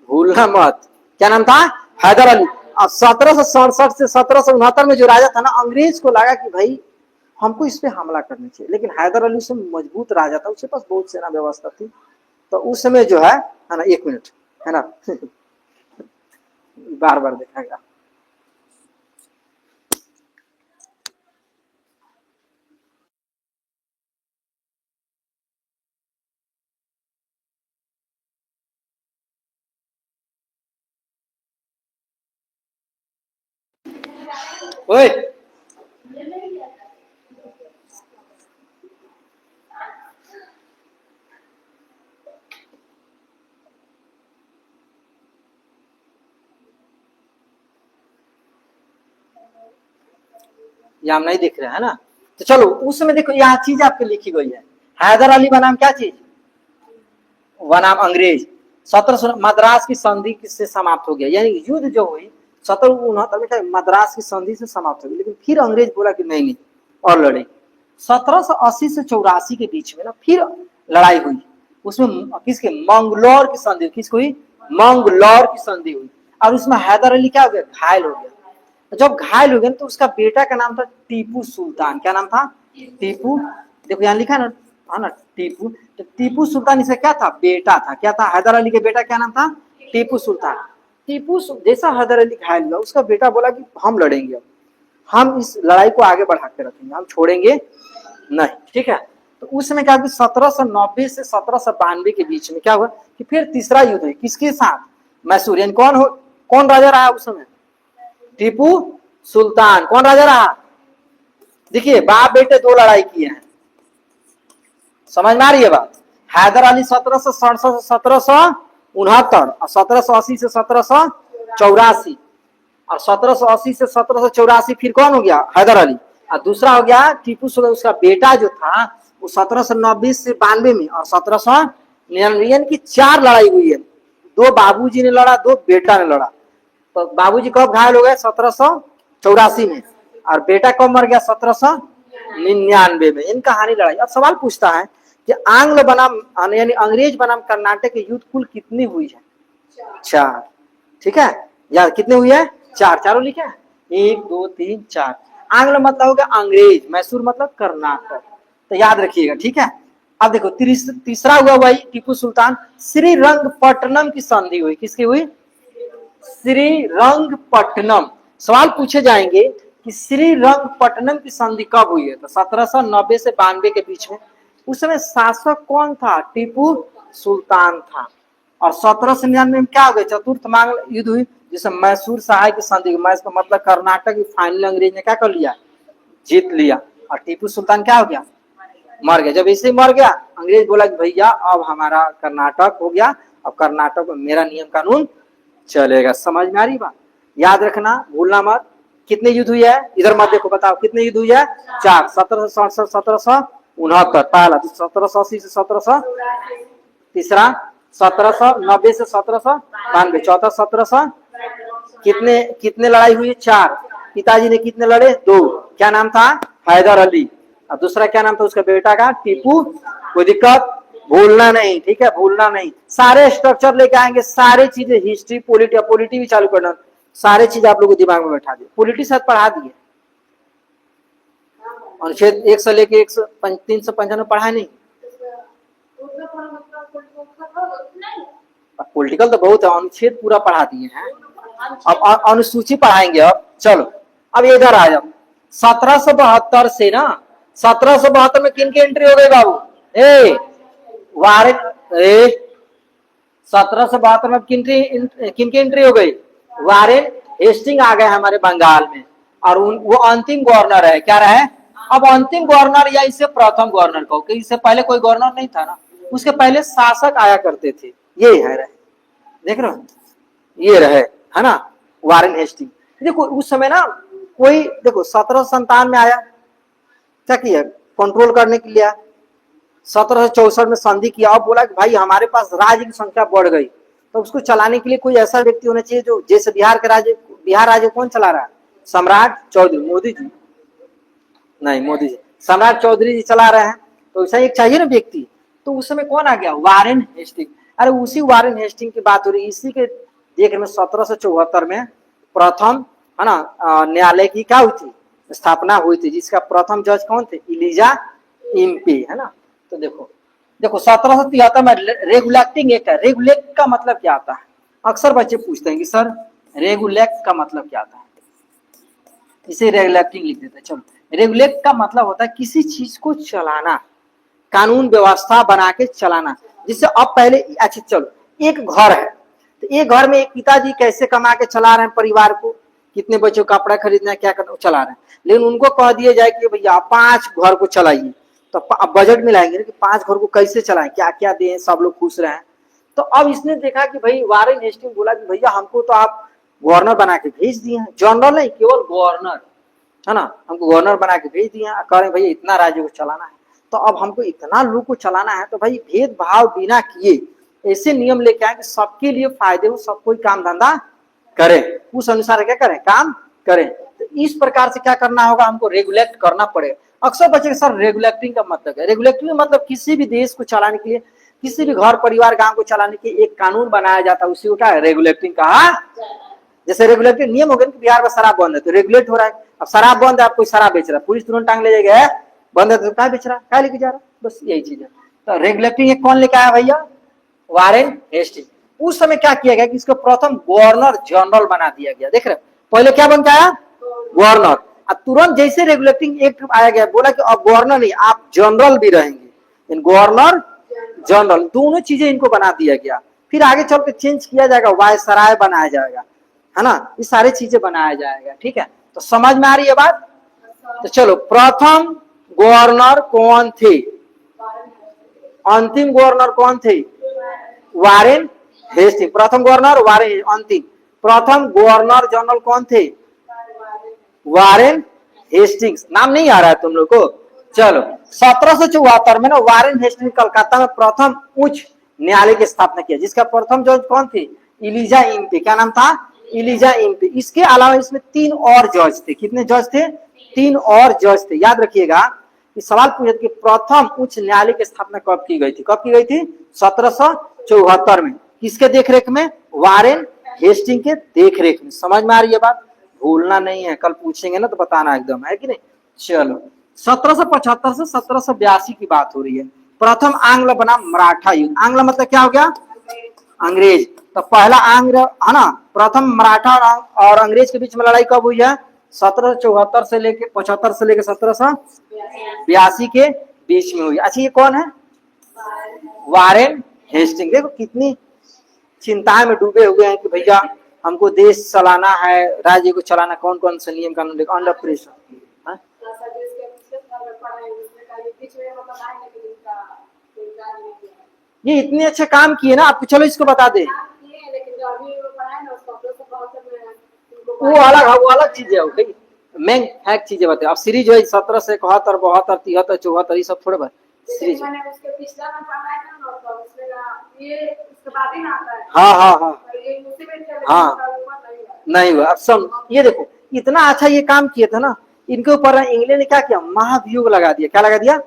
भूलना मत। क्या नाम था? हैदर अली। अब 1767 से 1769 में जो राजा था ना, अंग्रेज को लगा कि भाई हमको इस पे हमला करना चाहिए, लेकिन हैदर अली से मजबूत राजा था, उसके पास बहुत सेना व्यवस्था थी। तो उस समय जो है ना, 1 मिनट, है ना बार बार देखेगा। ओए, ये हम नहीं दिख रहे है ना। तो चलो उस समय देखो यहाँ चीज आपकी लिखी गई है। हैदर अली बनाम क्या चीज? बनाम अंग्रेज। 1700 मद्रास की संधि से समाप्त हो गया, यानी युद्ध जो हुई 1769 में मद्रास की संधि से समाप्त हो गई। लेकिन फिर अंग्रेज बोला कि नहीं नहीं, और लड़े। 1780 से 84 के बीच में ना फिर लड़ाई हुई। उसमें किसके? मंगलौर की संधि। किसको हुई? मंगलौर की संधि हुई। और उसमें हैदर अली क्या हो गया? घायल हो गया। जब घायल हो गया तो उसका बेटा का नाम था टीपू सुल्तान। क्या नाम था? टीपू। देखो यहाँ लिखा ना, है ना, टीपू। तो टीपू सुल्तान इसका क्या था? बेटा था। क्या था? हैदर अली के बेटा क्या नाम था? टीपू सुल्तान। टीपू जैसा हैदर अली घायल हुआ, उसका बेटा बोला कि हम लड़ेंगे, अब हम इस लड़ाई को आगे बढ़ा के रखेंगे, हम छोड़ेंगे नहीं। ठीक है। तो उस समय क्या, 1790 से 1792 के बीच में क्या हुआ कि फिर तीसरा युद्ध है। किसके साथ? मैसूर। यानी कौन राजा रहा उस समय? टीपू सुल्तान। कौन राजा रहा? देखिए, बाप बेटे 2 लड़ाई किए हैं, समझ में आ रही है बात। हैदर अली 1767 से 1769, और 1780 से 1784, और 1780 से 1784 फिर कौन हो गया? हैदर अली। और दूसरा हो गया टीपू सुल्तान, उसका बेटा जो था वो 1790 से 92 में, और 1799, की 4 लड़ाई हुई है। 2 बाबूजी ने लड़ा, 2 बेटा ने लड़ा। तो बाबूजी कब घायल हो गए? 1784 में, और बेटा कब मर गया? 1799 में। इनका कहानी लड़ाई। अब सवाल पूछता है कि आंग्ल बनाम यानी अंग्रेज बनाम कर्नाटक की युद्ध कुल कितनी हुई है? 4। ठीक है, यार कितने हुई है? 4। चारों लिखे हैं, 1 2 3 4। आंग्ल मतलब हो गया अंग्रेज, मैसूर मतलब कर्नाटक। तो याद रखिएगा, ठीक है। अब देखो तीसरा हुआ वही टीपू सुल्तान, श्रीरंगपट्टनम की संधि हुई, किसकी हुई? श्रीरंगपट्टनम। सवाल पूछे जाएंगे कि श्रीरंगपट्टनम की संधि कब हुई है, तो 1790 से 92 के बीच में। उस समय शासक कौन था? टीपू सुल्तान था। और 1799 में क्या हो गया? चतुर्थ मांगल युद्ध हुई, जिसे मैसूर सहाय की संधि, मैस का मतलब कर्नाटक की फाइनल अंग्रेज ने क्या कर लिया? जीत लिया। और टीपू सुल्तान क्या हो गया? मर गया। जब इसे मर गया, अंग्रेज बोला कि भैया अब हमारा कर्नाटक हो गया, अब कर्नाटक में मेरा नियम कानून चलेगा। समझ में आ रही बात? याद रखना, भूलना मत। कितने युद्ध हुई है? इधर मत देखो, बताओ कितने युद्ध हुई है? 4। 1767 1769 पहला, 1780 से 1700, तीसरा 1790 से 1792, चौथा 1700, कितने कितने लड़ाई हुई? 4। पिताजी ने कितने लड़े? 2। क्या नाम था? हैदर अली। और दूसरा क्या नाम था उसका बेटा का? टीपू। कोई दिक्कत? भूलना नहीं, ठीक है, भूलना नहीं। सारे स्ट्रक्चर लेके आएंगे, सारी चीजें, हिस्ट्री, पॉलिटी भी चालू करना, सारे चीज आप लोगों को दिमाग में बैठा दिए। पॉलिटी शायद पढ़ा दिए, अनुच्छेद 1 से लेके 395 पढ़ा नहीं। पॉलिटिकल तो बहुत है, अनुच्छेद पूरा पढ़ा दिए हैं। अब अनुसूची पढ़ाएंगे। अब चलो, अब इधर आ जाओ। 1772 से ना, 1772 में किन की एंट्री हो गई बाबू? वारेन। 1772 में किन की एंट्री हो गई? वारेन हेस्टिंग आ गए हमारे बंगाल में, और वो अंतिम गवर्नर है। क्या रहे? अब अंतिम गवर्नर या इससे प्रथम गवर्नर कहो, कि इससे पहले कोई गवर्नर नहीं था ना, उसके पहले शासक आया करते थे। ये है रहे, देख रहे हो, ये रहे, है ना, वारेन हेस्टिंग। देखो उस समय ना कोई, देखो 1797 में आया, क्या किया? कंट्रोल करने के लिए। 1764 में संधि किया। अब बोला कि भाई हमारे पास राज्य की संख्या बढ़ गई, तो उसको चलाने के लिए कोई ऐसा व्यक्ति होना चाहिए जो, जैसे बिहार के राज्य, बिहार राज्य कौन चला रहा है? सम्राट चौधरी। मोदी जी नहीं, मोदी जी, सम्राट चौधरी जी चला रहे हैं, तो ऐसा एक चाहिए ना व्यक्ति। तो उस समय कौन आ गया? Warren Hasting. अरे उसी वारेन हेस्टिंग की बात हो रही, इसी के देख में 1774 में प्रथम, है ना, न्यायालय की क्या हुई थी? स्थापना हुई थी, जिसका प्रथम जज कौन थे? इलिजा इम्पी, है ना। तो देखो 1773 में रेगुलेटिंग एक्ट है। रेगुलेट का मतलब क्या आता है? अक्सर बच्चे पूछते हैं कि सर रेगुलेट का मतलब क्या आता है, इसे रेगुलेटिंग लिख देते हैं। चलो, रेगुलेट का मतलब होता है किसी चीज को चलाना, कानून व्यवस्था बना के चलाना। जिससे अब पहले, अच्छा चलो, एक घर है, तो एक घर में एक पिताजी कैसे कमा के चला रहे हैं परिवार को, कितने बच्चों को कपड़ा खरीदना है, क्या करना, चला रहे हैं। लेकिन उनको कह दिया जाए कि भैया 5 घर को चलाइए, तो बजट में लाएंगे कि 5 घर को कैसे चलाएं, क्या क्या दें, सब लोग खुश रहें। तो अब इसने देखा कि भाई, वारेन हेस्टिंग बोला कि भैया हमको तो आप गवर्नर बना के भेज दिए हैं, जनरल नहीं, केवल गवर्नर, है ना, हमको गवर्नर बना के भेज दिए हैं, कह रहे भैया इतना राज्य को चलाना है, तो अब हमको इतना लोग को चलाना है, तो भाई भेदभाव बिना किए ऐसे नियम लेके आए कि सबके लिए फायदे हो, सब कोई काम धंधा करे, उस अनुसार क्या करें, काम करें। तो इस प्रकार से क्या करना होगा? हमको रेगुलेट करना पड़ेगा। अक्सर बच्चे सर रेगुलेटिंग का मतलब है, रेगुलेटिंग मतलब किसी भी देश को चलाने के लिए, किसी भी घर परिवार गांव को चलाने के लिए एक कानून बनाया जाता है, उसी को क्या है? रेगुलेटिंग कहा। जैसे रेगुलेटिंग नियम हो गया कि बिहार में शराब बंद है, तो रेगुलेट हो रहा है। अब शराब बंद है, आप कोई शराब बेच रहा है, पुलिस तुरंत टांग ले जाएगा, बंद है तो क्या बेच रहा है, क्या लेके जा रहा है, बस यही चीज है। तो रेगुलेटिंग एक कौन लेके आया भैया? Warren Hasting. उस समय क्या किया गया कि इसको प्रथम गवर्नर जनरल बना दिया गया। देख रहे, पहले क्या बन के आया? गवर्नर। अब तुरंत जैसे रेगुलेटिंग एक्ट आया गया, बोला कि अब गवर्नर नहीं, आप जनरल भी रहेंगे, गवर्नर जनरल, दोनों चीजें इनको बना दिया गया। फिर आगे चल के चेंज किया जाएगा, वायसराय बनाया जाएगा, है ना, ये सारी चीजें बनाया जाएगा। ठीक है, तो समझ में आ रही है बात? तो चलो, प्रथम गवर्नर कौन थे? अंतिम गवर्नर कौन थे? Warren Hasting. प्रथम गवर्नर वारेन, अंतिम प्रथम गवर्नर जनरल कौन थे? Warren Hastings. नाम नहीं आ रहा है तुम लोग को? चलो, 1774 में ना वारेन हेस्टिंग कलकत्ता में प्रथम उच्च न्यायालय की स्थापना किया, जिसका प्रथम जज कौन थे? इलिजा इम्पी। क्या नाम था? इलिजा इम्पी। इसके अलावा इसमें 3 और जज थे। कितने जज थे? 3 और जज थे। याद रखिएगा, सवाल पूछे कि प्रथम उच्च न्यायालय की स्थापना कब की गई थी? कब की गई थी? 1774 में। किसके देखरेख में? वारेन हेस्टिंग के देखरेख में। समझ में आ रही है बात? भूलना नहीं है, कल पूछेंगे ना तो बताना एकदम, है कि नहीं। चलो, 1775 से 1782 की बात हो रही है। प्रथम आंग्ल बना मराठा युद्ध। आंग्ल मतलब क्या हो गया? अंग्रेज। तो पहला आंग्ल है ना, प्रथम मराठा और अंग्रेज के बीच में लड़ाई कब हुई है? 1774 से लेके 75 से लेके 1782 के बीच में हुई। अच्छा, ये कौन है? Warren Hasting. देखो कितनी चिंताएं में डूबे हुए हैं कि भैया हमको देश चलाना है, राज्य को चलाना, कौन कौन से नियम कानून देखो अंडर प्रेशर। ये इतने अच्छे काम किए ना आपको, चलो इसको बता दे। वो अलग चीज है, भाई मैं हैक चीजें बताए। अब सीरीज है 17 से 71 72 73 74, ये सब थोड़े बात सीरीज। हाँ हाँ हाँ हाँ, नहीं हुआ। अब सब ये देखो इतना अच्छा ये काम किए थे ना, इनके ऊपर इंग्लैंड ने क्या किया? महाभियोग लगा दिया। क्या लगा दिया?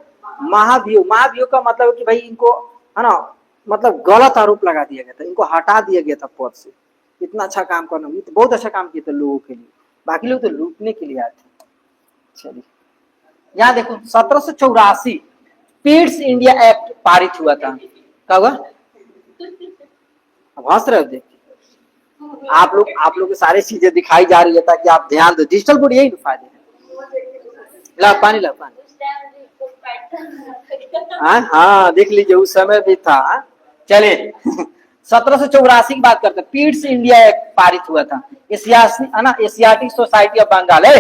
महाभियोग। महाभियोग का मतलब कि भाई इनको है ना, मतलब गलत आरोप लगा दिया गया था, इनको हटा दिया गया था पद से। इतना अच्छा काम करना, ये तो बहुत अच्छा काम किया था लोगों के लिए, बाकी लोग तो लूटने के लिए आए थे। चलिए यहाँ देखो 1784 पीड्स इंडिया एक्ट पारित हुआ था। क्या हुआ? अब हंस रहे हो देख, आप लोग को सारी चीजें दिखाई जा रही है ताकि आप ध्यान दो। डिजिटल बोर्ड यही फायदे है। ला पानी, ला पानी। हाँ देख लीजिए उस समय भी था। चलिए 1784 की बात करते हैं। पीड्स इंडिया एक्ट पारित हुआ था। एशियाटिक सोसाइटी ऑफ बंगाल है।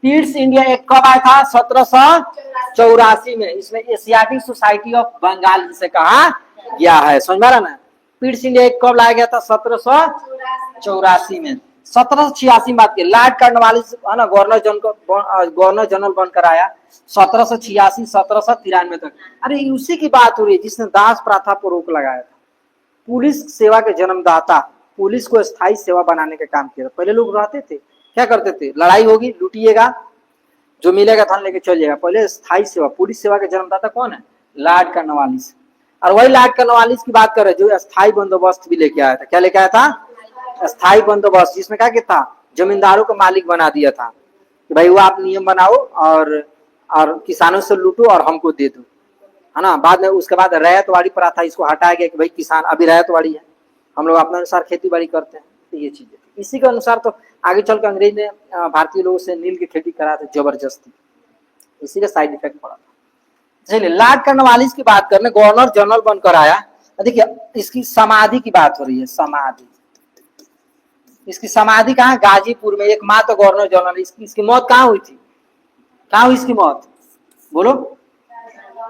पीड्स इंडिया एक्ट कब आया था? 1784 में। इसमें एशियाटिक सोसाइटी ऑफ बंगाल जिसे कहा गया है। समझ में आ रहा ना? पीड्स इंडिया एक्ट कब लाया गया था? 1784 में। 1786 बात की लॉर्ड कॉर्नवालिस है ना, गवर्नर जनरल बनकर आया 1786 1793 तक। अरे उसी की बात हो रही है जिसने दास प्रथा पर रोक लगाया था। पुलिस सेवा के जन्मदाता, पुलिस को स्थायी सेवा बनाने का काम किया था। पहले लोग रहते थे, क्या करते थे? लड़ाई होगी, लूटिएगा, जो मिलेगा धन लेके चल जाएगा। पहले स्थायी सेवा, पुलिस सेवा के जन्मदाता कौन है? Lord Cornwallis. और वही लॉर्ड कॉर्नवालिस की बात कर रहे जो स्थायी बंदोबस्त भी लेके आया था। क्या लेके आया था? स्थायी बंदोबस्त, जिसमें क्या था? जमींदारों को मालिक बना दिया था कि भाई वो आप नियम बनाओ और किसानों से लूटो और हमको दे दो, है ना। बाद में उसके बाद रैयतवाड़ी प्रथा, इसको हटाया गया कि भाई किसान अभी रैयतवाड़ी है, हम लोग अपने अनुसार खेती बाड़ी करते हैं। तो ये चीजें इसी के अनुसार तो आगे चल कर अंग्रेज ने भारतीय लोगों से नील की खेती करा था जबरदस्ती, इसी का साइड इफेक्ट पड़ा था। चलिए लॉर्ड कॉर्नवालिस की बात करने, गवर्नर जनरल बनकर आया। देखिए इसकी समाधि की बात हो रही है। समाधि, इसकी समाधि कहाँ? गाजीपुर में। एकमात्र गवर्नर जनरल। इसकी मौत कहाँ हुई थी? कहाँ हुई इसकी मौत? बोलो।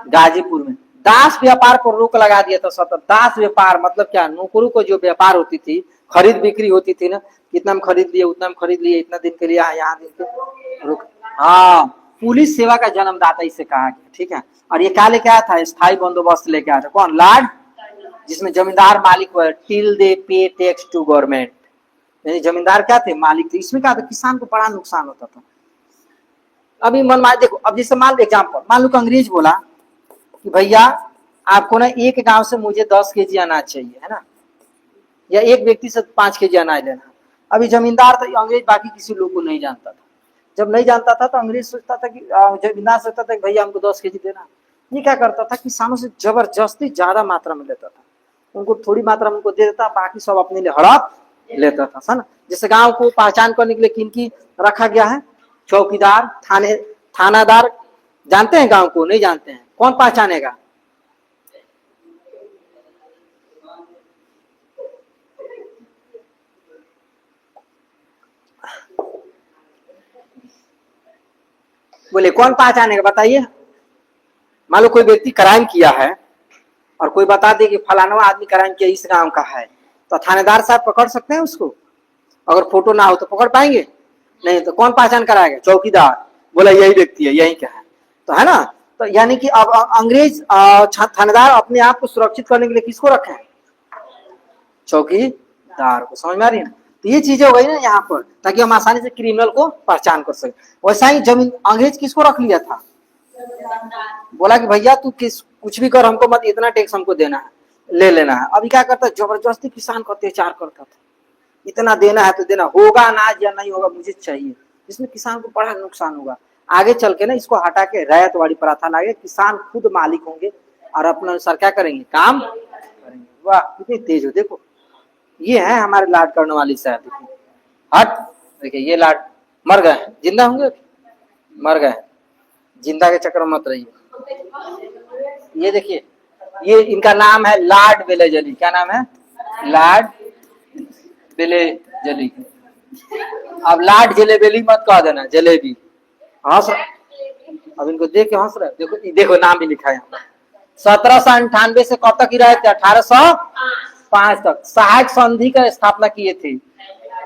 गाजीपुर में। दास व्यापार पर रोक लगा दिया था सतत। दास व्यापार मतलब क्या? नौकरों को जो व्यापार होती थी, खरीद बिक्री होती थी ना, कितना में खरीद लिए उतना में खरीद लिए, इतना दिन के लिए यहाँ दिन के रुक। हाँ, पुलिस सेवा का जन्मदाता इसे कहा गया, ठीक है। और ये क्या लेके आया था? स्थायी बंदोबस्त लेके आया था। कौन? लॉर्ड, जिसमें जमींदार मालिक हुए टिल दे पे टैक्स टू गवर्नमेंट, यानी जमींदार क्या थे? मालिक थे। इसमें क्या था? किसान को बड़ा नुकसान होता था। अभी मन मान देखो, अब जैसे मान लो एग्जाम्पल, मान लो अंग्रेज बोला कि भैया आपको ना एक गांव से मुझे 10 केजी अनाज चाहिए, है ना, या एक व्यक्ति से 5 केजी अनाज लेना। अभी जमींदार था, अंग्रेज बाकी किसी लोग को नहीं जानता था। जब नहीं जानता था तो अंग्रेज सोचता था कि जमींदार सोचता था कि भैया हमको 10 केजी देना। ये क्या करता था? किसानों से जबरदस्ती ज्यादा मात्रा में लेता था, उनको थोड़ी मात्रा में उनको दे देता, बाकी सब अपने लिए हड़प लेता था ना। जैसे गांव को पहचान करने के लिए किनकी रखा गया है? चौकीदार, थानादार। जानते हैं गांव को? नहीं जानते हैं। कौन पहचानेगा? बोले कौन पहचानेगा? बताइए। मान लो कोई व्यक्ति क्राइम किया है और कोई बता दे कि फलाना आदमी क्राइम किया, इस गांव का है, तो थानेदार साहब पकड़ सकते हैं उसको? अगर फोटो ना हो तो पकड़ पाएंगे? नहीं। तो कौन पहचान कराएगा? चौकीदार। बोला यही व्यक्ति है, यही क्या है, तो है ना। तो यानी कि अब अंग्रेज थानेदार अपने आप को सुरक्षित करने के लिए किसको रखे हैं? चौकीदार को। समझ में आ रही है ना? तो ये चीजें हो गई ना यहाँ पर, ताकि हम आसानी से क्रिमिनल को पहचान कर सके। वैसा ही जमीन अंग्रेज किसको रख लिया था? बोला कि भैया तू कुछ भी कर, हमको मत, इतना टैक्स हमको देना है, ले लेना है। अभी क्या करता? जबरदस्ती किसान को अत्याचार करता था, इतना देना है तो देना, होगा अनाज या नहीं होगा मुझे चाहिए, जिसमें किसान को बड़ा नुकसान होगा। आगे चल के ना इसको हटा के रैयतवाड़ी प्रथा लाएंगे, किसान खुद मालिक होंगे और अपने अनुसार क्या करेंगे, काम करेंगे। वाह कितनी तेज हो, देखो ये है हमारे लाड करने वाली साहब। देखिए हट, देखिए ये लाड मर गए हैं, जिंदा होंगे, मर गए, जिंदा के चक्कर में मत रहिए। ये देखिए ये इनका नाम है लाड बेलेजली। क्या नाम है, लाड बेलेजली। अब लाड जलेबेली मत कह देना, जलेबी। हंस अब इनको देख के हंस रहे, देखो देखो नाम भी लिखा है। 1798 से कब तक ही रहे थे, 1805 तक सहायक संधि का स्थापना किए थे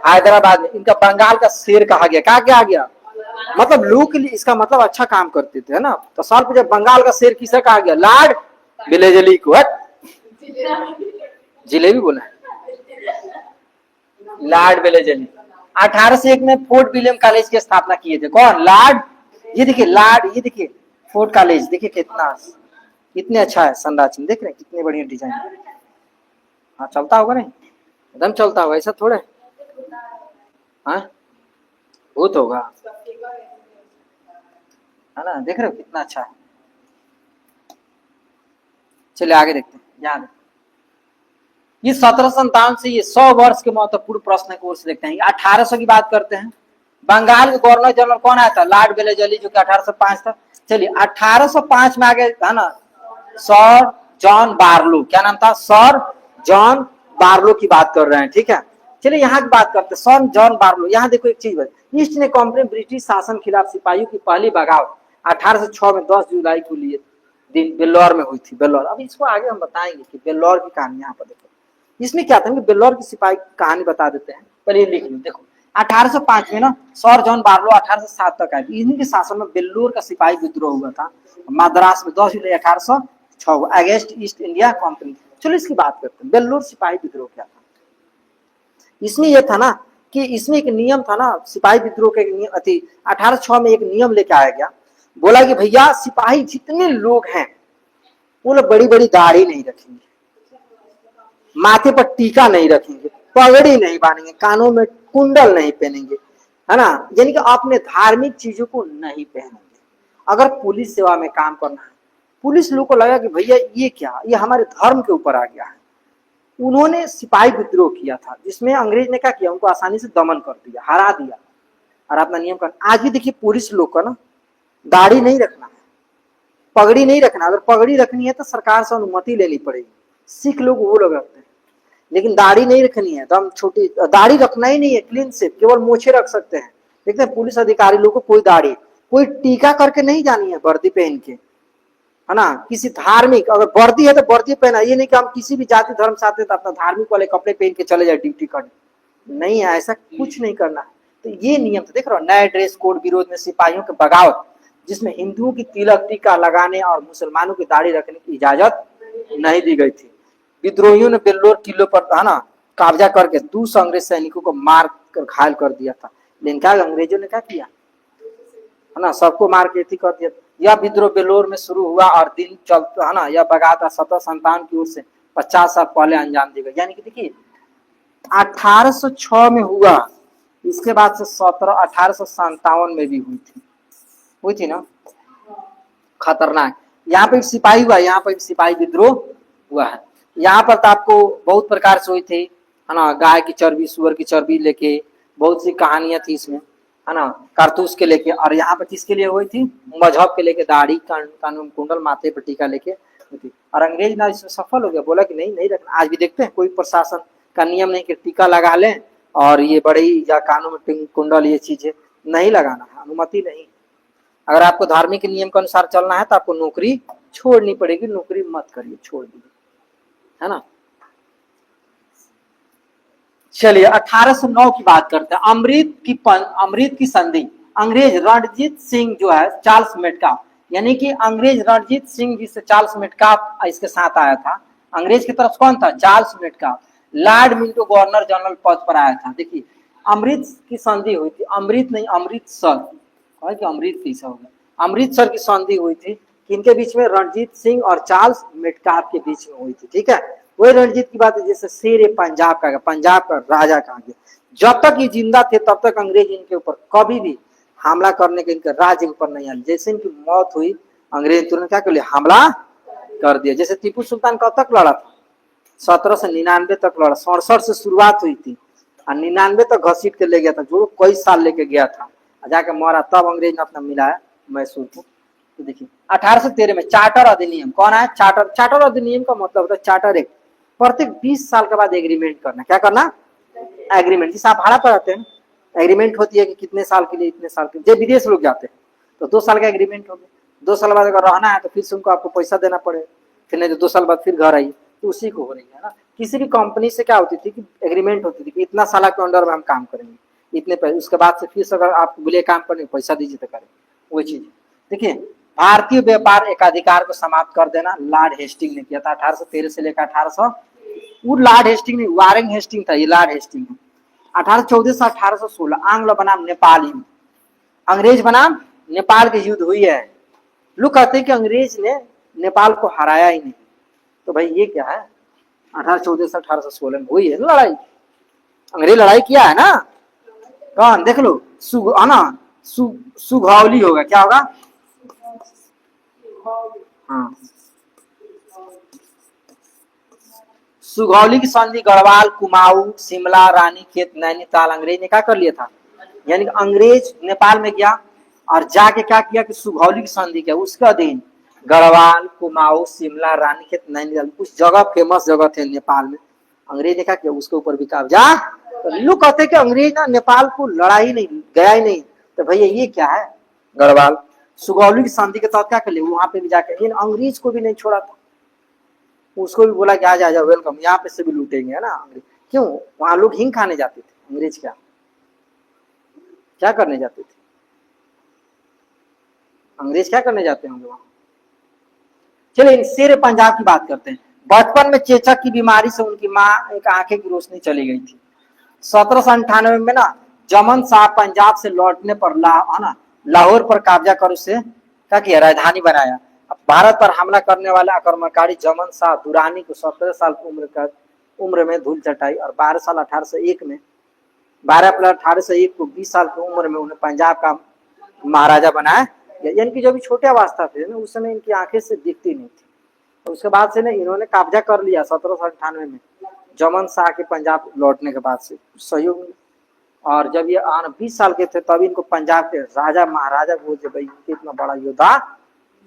हैदराबाद में। इनका बंगाल का शेर कहा गया। क्या गया, मतलब लोग के लिए इसका मतलब अच्छा काम करते थे, है ना। तो साल पे जब बंगाल का शेर किसे कहा गया, लाड बेलेजली को। जिलेबी बोला, लाड बेलेजली। 1801 में फोर्ट विलियम कॉलेज की स्थापना किए थे। कौन, लाड। ये देखिए लाड, ये देखिए फोर्ट कॉलेज, देखिए कितने अच्छा है संरचना, देख रहे हैं कितने बढ़िया डिजाइन। हाँ चलता होगा, नहीं एकदम चलता होगा, ऐसा थोड़े। हाँ भूत होगा, है ना, देख रहे हो कितना अच्छा है। चलिए आगे देखते हैं। यहाँ ये 1757 से ये 100 वर्ष के महत्वपूर्ण प्रश्न की ओर से देखते हैं। 1800 की बात करते हैं। बंगाल के गवर्नर जनरल कौन आया था, लाड बेलेजली, जो कि 1805 था। चलिए 1805 में आ गए, है ना, सर जॉन बार्लो। क्या नाम था, सर जॉन बार्लो की बात कर रहे हैं, ठीक है। चलिए यहाँ की बात करते हैं, सर जॉन बार्लो। यहाँ देखो एक चीज, ईस्ट इंडिया कंपनी ब्रिटिश शासन खिलाफ सिपाहियों की पहली बगावत 1806 में 10 जुलाई को लिए दिन बेल्लौर में हुई थी। बेल्लौर, अब इसको आगे हम बताएंगे कि बेल्लौर की कहानी। यहाँ पर देखो इसमें क्या था, बेल्लौर की सिपाही कहानी बता देते हैं, पहले ये लिख लो। देखो 1805 में ना सर जॉन बार्लो 1807 तक आए, इन्हीं के शासन में बेल्लौर का सिपाही विद्रोह हुआ था मद्रास में 10 जुलाई 1806 अगेंस्ट ईस्ट इंडिया कंपनी। चलो इसकी बात करते हैं, बेल्लौर सिपाही विद्रोह क्या था। इसमें यह था ना कि इसमें एक नियम था ना, सिपाही विद्रोह का एक नियम थी। 1806 में एक नियम लेके आया गया, बोला कि भैया सिपाही जितने लोग हैं वो लोग बड़ी बड़ी दाढ़ी नहीं रखेंगे, माथे पर टीका नहीं रखेंगे, पगड़ी नहीं बांधेंगे, कानों में कुंडल नहीं पहनेंगे, है ना, यानी कि अपने धार्मिक चीजों को नहीं पहनेंगे। अगर पुलिस सेवा में काम करना है, पुलिस लोग को लगा कि भैया ये क्या, ये हमारे धर्म के ऊपर आ गया है, उन्होंने सिपाही विद्रोह किया था, जिसमें अंग्रेज ने क्या किया, उनको आसानी से दमन कर दिया, हरा दिया और अपना नियम कर। आज भी देखिए पुलिस लोग का ना दाढ़ी नहीं रखना है, पगड़ी नहीं रखना। अगर पगड़ी रखनी है तो सरकार से अनुमति लेनी पड़ेगी। सिख लोग वो लोग रखते हैं, लेकिन दाढ़ी नहीं रखनी है, दम छोटी दाढ़ी रखना ही नहीं है, क्लीन से केवल मोछे रख सकते हैं। देखते हैं पुलिस अधिकारी लोग को कोई दाढ़ी, कोई टीका करके नहीं जानी है, वर्दी पहन के, है ना। किसी धार्मिक अगर वर्दी है तो वर्दी पहना, ये नहीं कि हम किसी भी जाति धर्म से आते तो अपना धार्मिक वाले कपड़े पहन के चले जाए ड्यूटी करने, नहीं है, ऐसा कुछ नहीं करना है। तो ये नियम तो देख रहे हो, नए ड्रेस कोड विरोध में सिपाहियों के बगावत, जिसमें हिंदुओं की तिलक टीका लगाने और मुसलमानों की दाढ़ी रखने की इजाजत नहीं दी गई थी। विद्रोहियों ने बेल्लौर किले पर, है ना, कब्जा करके 200 अंग्रेज सैनिकों को मार कर घायल कर दिया था। लेकिन क्या अंग्रेजों ने क्या किया, है ना, सबको मार के कर दिया। यह विद्रोह बेल्लौर में शुरू हुआ और दिन चलता, है ना, यह बगावत 1757 की ओर से 50 साल पहले अंजाम दी गई। यानी कि देखिए 1806 में हुआ, इसके बाद से 1857 में भी हुई थी ना, खतरनाक। यहाँ पे सिपाही हुआ, यहाँ पे सिपाही विद्रोह हुआ है। यहाँ पर तो आपको बहुत प्रकार से हुई थी, है ना, गाय की चर्बी, सुअर की चर्बी लेके बहुत सी कहानियां थी इसमें, है ना, कारतूस के लेके। और यहाँ पर किसके लिए हुई थी, मजहब के लेके, दाढ़ी कानून कुंडल माथे पर टीका लेके हुई थी। और अंग्रेज ना इसमें सफल हो गया, बोला कि नहीं रखना। आज भी देखते हैं कोई प्रशासन का नियम नहीं कि टीका लगा लें और ये बड़ी या कानों में कुंडल, ये चीजें नहीं लगाना है, अनुमति नहीं। अगर आपको धार्मिक नियम के अनुसार चलना है तो आपको नौकरी छोड़नी पड़ेगी, नौकरी मत करिए, छोड़ दीजिए, है ना। चलिए 1809 की बात करते हैं। अमृत की संधि, अंग्रेज रणजीत सिंह जो है चार्ल्स मेटकाफ, यानी कि अंग्रेज रणजीत सिंह जी से चार्ल्स मेटकाफ इसके साथ आया था। अंग्रेज की तरफ कौन था, Charles Metcalfe. Lord Minto governor general पद पर आया था। देखिए अमृत की संधि हुई थी, अमृत नहीं अमृतसर, कि अमृत कैसा होगा, अमृतसर की संधि हुई थी। किनके बीच में, रणजीत सिंह और चार्ल्स मेटकाफ के बीच में हुई थी, ठीक है। वही रणजीत की बात है, जैसे शेर पंजाब का राजा कहा गया। जब तक ये जिंदा थे तब तक अंग्रेज इनके ऊपर कभी भी हमला करने के इनके राज्य पर नहीं आया। जैसे इनकी मौत हुई अंग्रेज तुरंत क्या कर लिया, हमला कर दिया। जैसे टीपू सुल्तान कब तक लड़ा था, 1799 तक लड़ा, 67 से शुरुआत हुई थी और 99 तक घसीट के ले गया था, जो कई साल लेके गया था, जाके मरा, तब अंग्रेज ने अपना मिलाया मैसूर को। तो देखिए 1813 में चार्टर अधिनियम, कौन है चार्टर, चार्टर अधिनियम का मतलब होता है चार्टर एक्ट, प्रत्येक 20 साल के बाद एग्रीमेंट करना, क्या करना, एग्रीमेंट। जिसे आप भाड़ा पर आते हैं, एग्रीमेंट होती है कि कितने साल के लिए, इतने साल के लिए। जब विदेश लोग जाते हैं तो 2 साल का एग्रीमेंट हो गया, 2 साल बाद अगर रहना है तो फिर से उनको आपको पैसा देना पड़ेगा, फिर नहीं तो 2 साल बाद फिर घर आइए। तो उसी को हो रही है ना। किसी भी कंपनी से क्या होती थी कि एग्रीमेंट होती थी कि इतना साल के अंडर में हम काम करेंगे, इतने पैसे, उसके बाद से फिर अगर आप बोले काम करने पैसा दीजिए तो करें, वही चीज। देखिए भारतीय व्यापार एकाधिकार को समाप्त कर देना लॉर्ड हेस्टिंग ने किया था 1813 से लेकर 1800, वो लॉर्ड हेस्टिंग नहीं, वारेन हेस्टिंग था, ये लॉर्ड हेस्टिंग है। 1814 से 1816 आंग्ल बनाम नेपाल युद्ध, अंग्रेज बनाम नेपाल की युद्ध हुई है। लोग कहते हैं कि अंग्रेज ने नेपाल को हराया ही नहीं, तो भाई ये क्या है, 1814 से 1816 में हुई है ना लड़ाई, अंग्रेज लड़ाई किया है ना। कौन, देख लो, है ना, सुगौली होगा, क्या होगा, हाँ, सुगौली की संधि गढ़वाल, कुमाऊं, शिमला, रानीखेत, नैनीताल अंग्रेज ने क्या कर लिया था, यानी कि अंग्रेज नेपाल में गया और जाके क्या किया कि सुगौली की संधि किया, उसका अधीन गढ़वाल, कुमाऊं, शिमला, रानीखेत, नैनीताल, कुछ जगह फेमस जगह थे नेपाल में, अंग्रेज ने क्या किया, उसके ऊपर भी कब्जा। तो लोग कहते हैं कि अंग्रेज ना नेपाल को लड़ा ही नहीं, गया ही नहीं, तो भैया ये क्या है, गढ़वाल सुगौली की संधि के तहत क्या कर लिया, वहां पे भी जाकर इन अंग्रेज को भी नहीं छोड़ा था, उसको भी बोला कि आ जा वेलकम, यहाँ पे से भी लूटेंगे, है ना अंग्रेज। क्यों, वहां लोग हिंग खाने जाते थे, अंग्रेज क्या करने जाते थे, अंग्रेज क्या करने जाते होंगे वहां। चलिए शेर पंजाब की बात करते हैं। बचपन में चेचक की बीमारी से उनकी माँ एक आंखें की रोशनी चली गई थी। 1798 में ना जमन शाह पंजाब से लौटने पर लाहौर पर कब्जा कर उसे क्या किया, राजधानी बनाया। भारत पर हमला करने वाले आक्रमणकारी जमन शाह दुरानी को 17 साल की उम्र में धूल चटाई और 12 साल 1801 में 12 अप्रैल 1801 को 20 साल की उम्र में उन्हें पंजाब का महाराजा बनाया। यानी कि जो भी छोटे अवस्था थे ना, उस समय इनकी आंखें से दिखती नहीं थी। तो उसके बाद से ना इन्होंने कब्जा कर लिया 1798 में जमन शाह के पंजाब लौटने के बाद से सहयोग मिला। और जब ये 20 साल के थे तब इनको पंजाब के राजा महाराजा बोलते, भाई इतना बड़ा योद्धा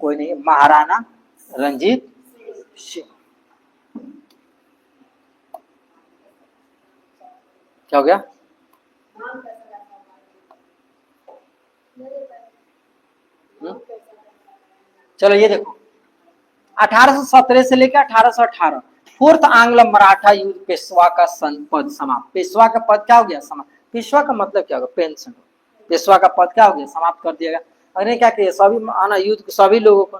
कोई नहीं, महाराणा रंजीत सिंह। क्या हो गया, चलो ये देखो 1817 से लेकर 1818 फोर्थ आंग्ल मराठा युद्ध, पेशवा का पद समाप्त। पेशवा का पद क्या हो गया, समाप्त। पेशवा का मतलब क्या होगा, पेंशन। पेशवा का पद क्या हो गया, समाप्त कर दिया गया। अरे क्या किया, सभी आना युद्ध के सभी लोगों को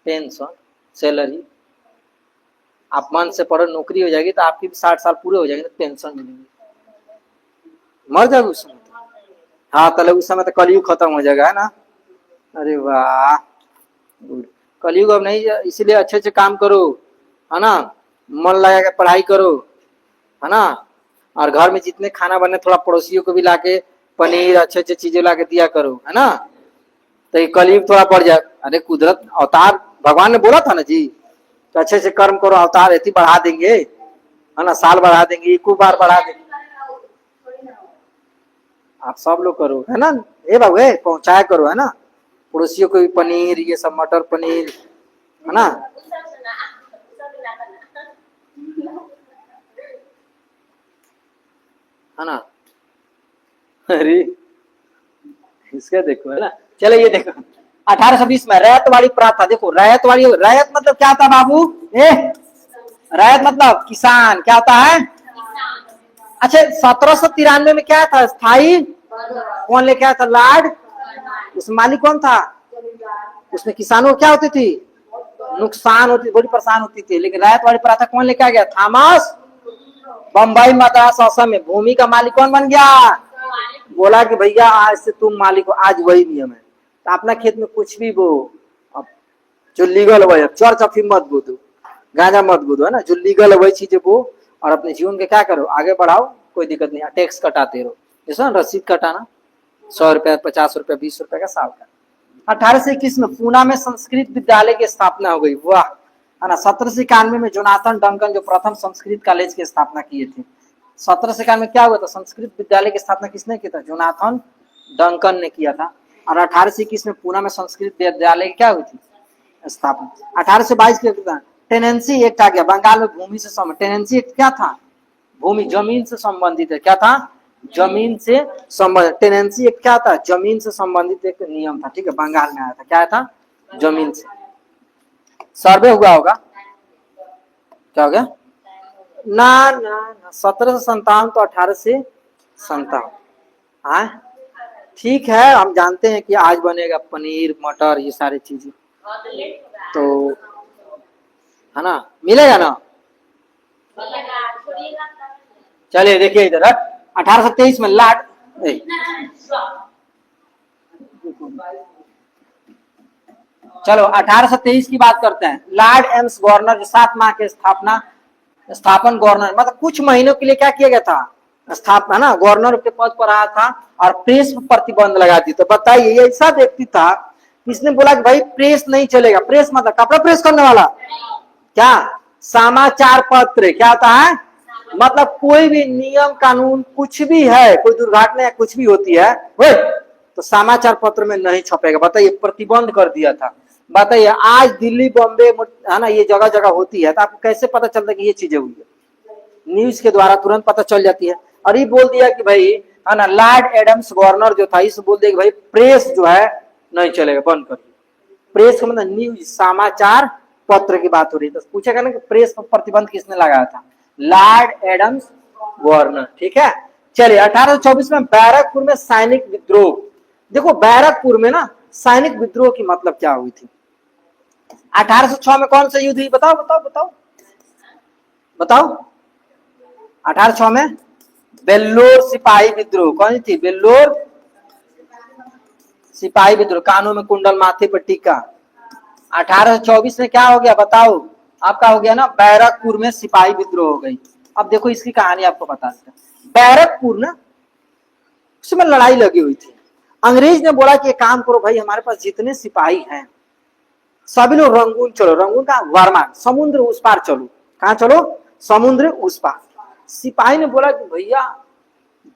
पेंशन, सैलरी, आप मन से पढ़ो, नौकरी हो जाएगी तो आपकी भी 60 साल पूरे हो जाएंगे तो पेंशन मिलेगी, मर जाएगा उस समय। हाँ तले उस समय तो कलयुग खत्म हो जाएगा, है ना। अरे वाह, कलयुग अब नहीं, इसीलिए अच्छे अच्छे काम करो, है ना, मन लगा के पढ़ाई करो, है ना। और घर में जितने खाना बने थोड़ा पड़ोसियों को भी लाके पनीर अच्छे अच्छे चीजें लाके दिया करो, है ना, तो ये कलयुग थोड़ा बढ़ जाए। अरे कुदरत अवतार भगवान ने बोला था ना जी, तो अच्छे से कर्म करो, अवतार ऐसी बढ़ा देंगे, है ना, साल बढ़ा देंगे, एक बार बढ़ा देंगे। आप सब लोग करो, है ना, ए बाबू पहुंचाया करो, है ना, पड़ोसियों को भी पनीर, ये सब मटर पनीर, है ना। है ना, अरे इसका देखो, है ना। चलो ये देखो 1820 में रैयतवाड़ी प्रथा, देखो रैयतवाड़ी, रैयत मतलब क्या था बाबू, रैयत मतलब किसान, क्या होता है। अच्छा 1793 में क्या था, स्थाई कौन लेके आया था, लॉर्ड, उसमें मालिक कौन था, उसमें किसानों को क्या होती थी, नुकसान होती, बड़ी परेशान होती थी। लेकिन रैयतवाड़ी प्रथा कौन लेके आ गया, थॉमस, बम्बई मद्रास असम में भूमि का मालिक कौन बन गया, बोला कि भैया आज से तुम मालिक हो, आज वही नियम है। तो अपना खेत में कुछ भी बो, अब जो लीगल है, चर्च अफीम मत बो दो, गांजा मत बो दो, है ना, जो लीगल है वही चीजें बो और अपने जीवन के क्या करो, आगे बढ़ाओ, कोई दिक्कत नहीं, टैक्स कटाते रहो, जैसा रसीद कटाना, 100 रुपया, 50 रुपया, 20 रुपया का साल का। 1821 में पूना में संस्कृत विद्यालय की स्थापना हो गई। वाह, है ना। 1791 में जोनाथन डंकन जो प्रथम संस्कृत कॉलेज की स्थापना किए थे। 1791 में क्या हुआ था? संस्कृत विद्यालय की स्थापना किसने किया था? जोनाथन डंकन ने किया था। और 1821 में पूना में संस्कृत विद्यालय क्या हुई थी? स्थापना। 1822 के टेनेंसी एक्ट आ गया। बंगाल में भूमि से संबंधित टेनेंसी एक्ट क्या था? भूमि, जमीन से संबंधित है। क्या था? जमीन से संबंधित। टेनेंसी एक्ट क्या था? जमीन से संबंधित एक नियम था। ठीक है, बंगाल में आया था। क्या था? जमीन से। सर्वे हुआ होगा। क्या हो गया? ना ना ना, 1757 तो 1857। हाँ ठीक है, हम जानते हैं कि आज बनेगा पनीर मटर ये सारी चीजें, तो है ना, मिलेगा ना। चलिए देखिए इधर 1823 में लॉर्ड चलो 1823 की बात करते हैं। लॉर्ड एम्स गवर्नर जो 7 माह के स्थापन गवर्नर, मतलब कुछ महीनों के लिए क्या किया गया था? स्थापना ना, गवर्नर के पद पर आया था और प्रेस पर प्रतिबंध लगा दी। तो बताइए ये ऐसा व्यक्ति था किसने बोला कि भाई प्रेस नहीं चलेगा। प्रेस मतलब कपड़ा प्रेस करने वाला, क्या समाचार पत्र क्या होता है? मतलब कोई भी नियम कानून कुछ भी है, कोई दुर्घटना या कुछ भी होती है वो तो समाचार पत्र में नहीं छपेगा। बताइए, प्रतिबंध कर दिया था। बताइए आज दिल्ली बॉम्बे है ना, ये जगह जगह होती है, तो आपको कैसे पता चलता है कि ये चीजें हुई है? न्यूज के द्वारा तुरंत पता चल जाती है। और ये बोल दिया कि भाई है ना, लॉर्ड एडम्स गवर्नर जो था इस बोल दिया कि भाई प्रेस जो है नहीं चलेगा, बंद कर। प्रेस का मतलब न्यूज, समाचार पत्र की बात हो रही है। तो पूछेगा ना कि प्रेस पर प्रतिबंध किसने लगाया था? Lord Adams governor. ठीक है, चलिए 1824 में बैरकपुर में सैनिक विद्रोह। देखो बैरकपुर में ना सैनिक विद्रोह की मतलब क्या हुई थी? 1806 में कौन सा युद्ध हुई? बताओ बताओ बताओ बताओ। 1806 में बेल्लोर सिपाही विद्रोह। कौन थी? बेल्लोर सिपाही विद्रोह। कानों में कुंडल, माथे पर टीका। 1824 में क्या हो गया बताओ? आपका हो गया ना बैरकपुर में सिपाही विद्रोह हो गई। अब देखो इसकी कहानी आपको बता देता। बैरकपुर ना उसमें लड़ाई लगी हुई थी। अंग्रेज ने बोला कि एक काम करो भाई, हमारे पास जितने सिपाही हैं सभी लोग रंगून चलो। रंगून का वर्मा, समुद्र उस पार चलो। कहाँ चलो? समुद्र उस पार। सिपाही ने बोला कि भैया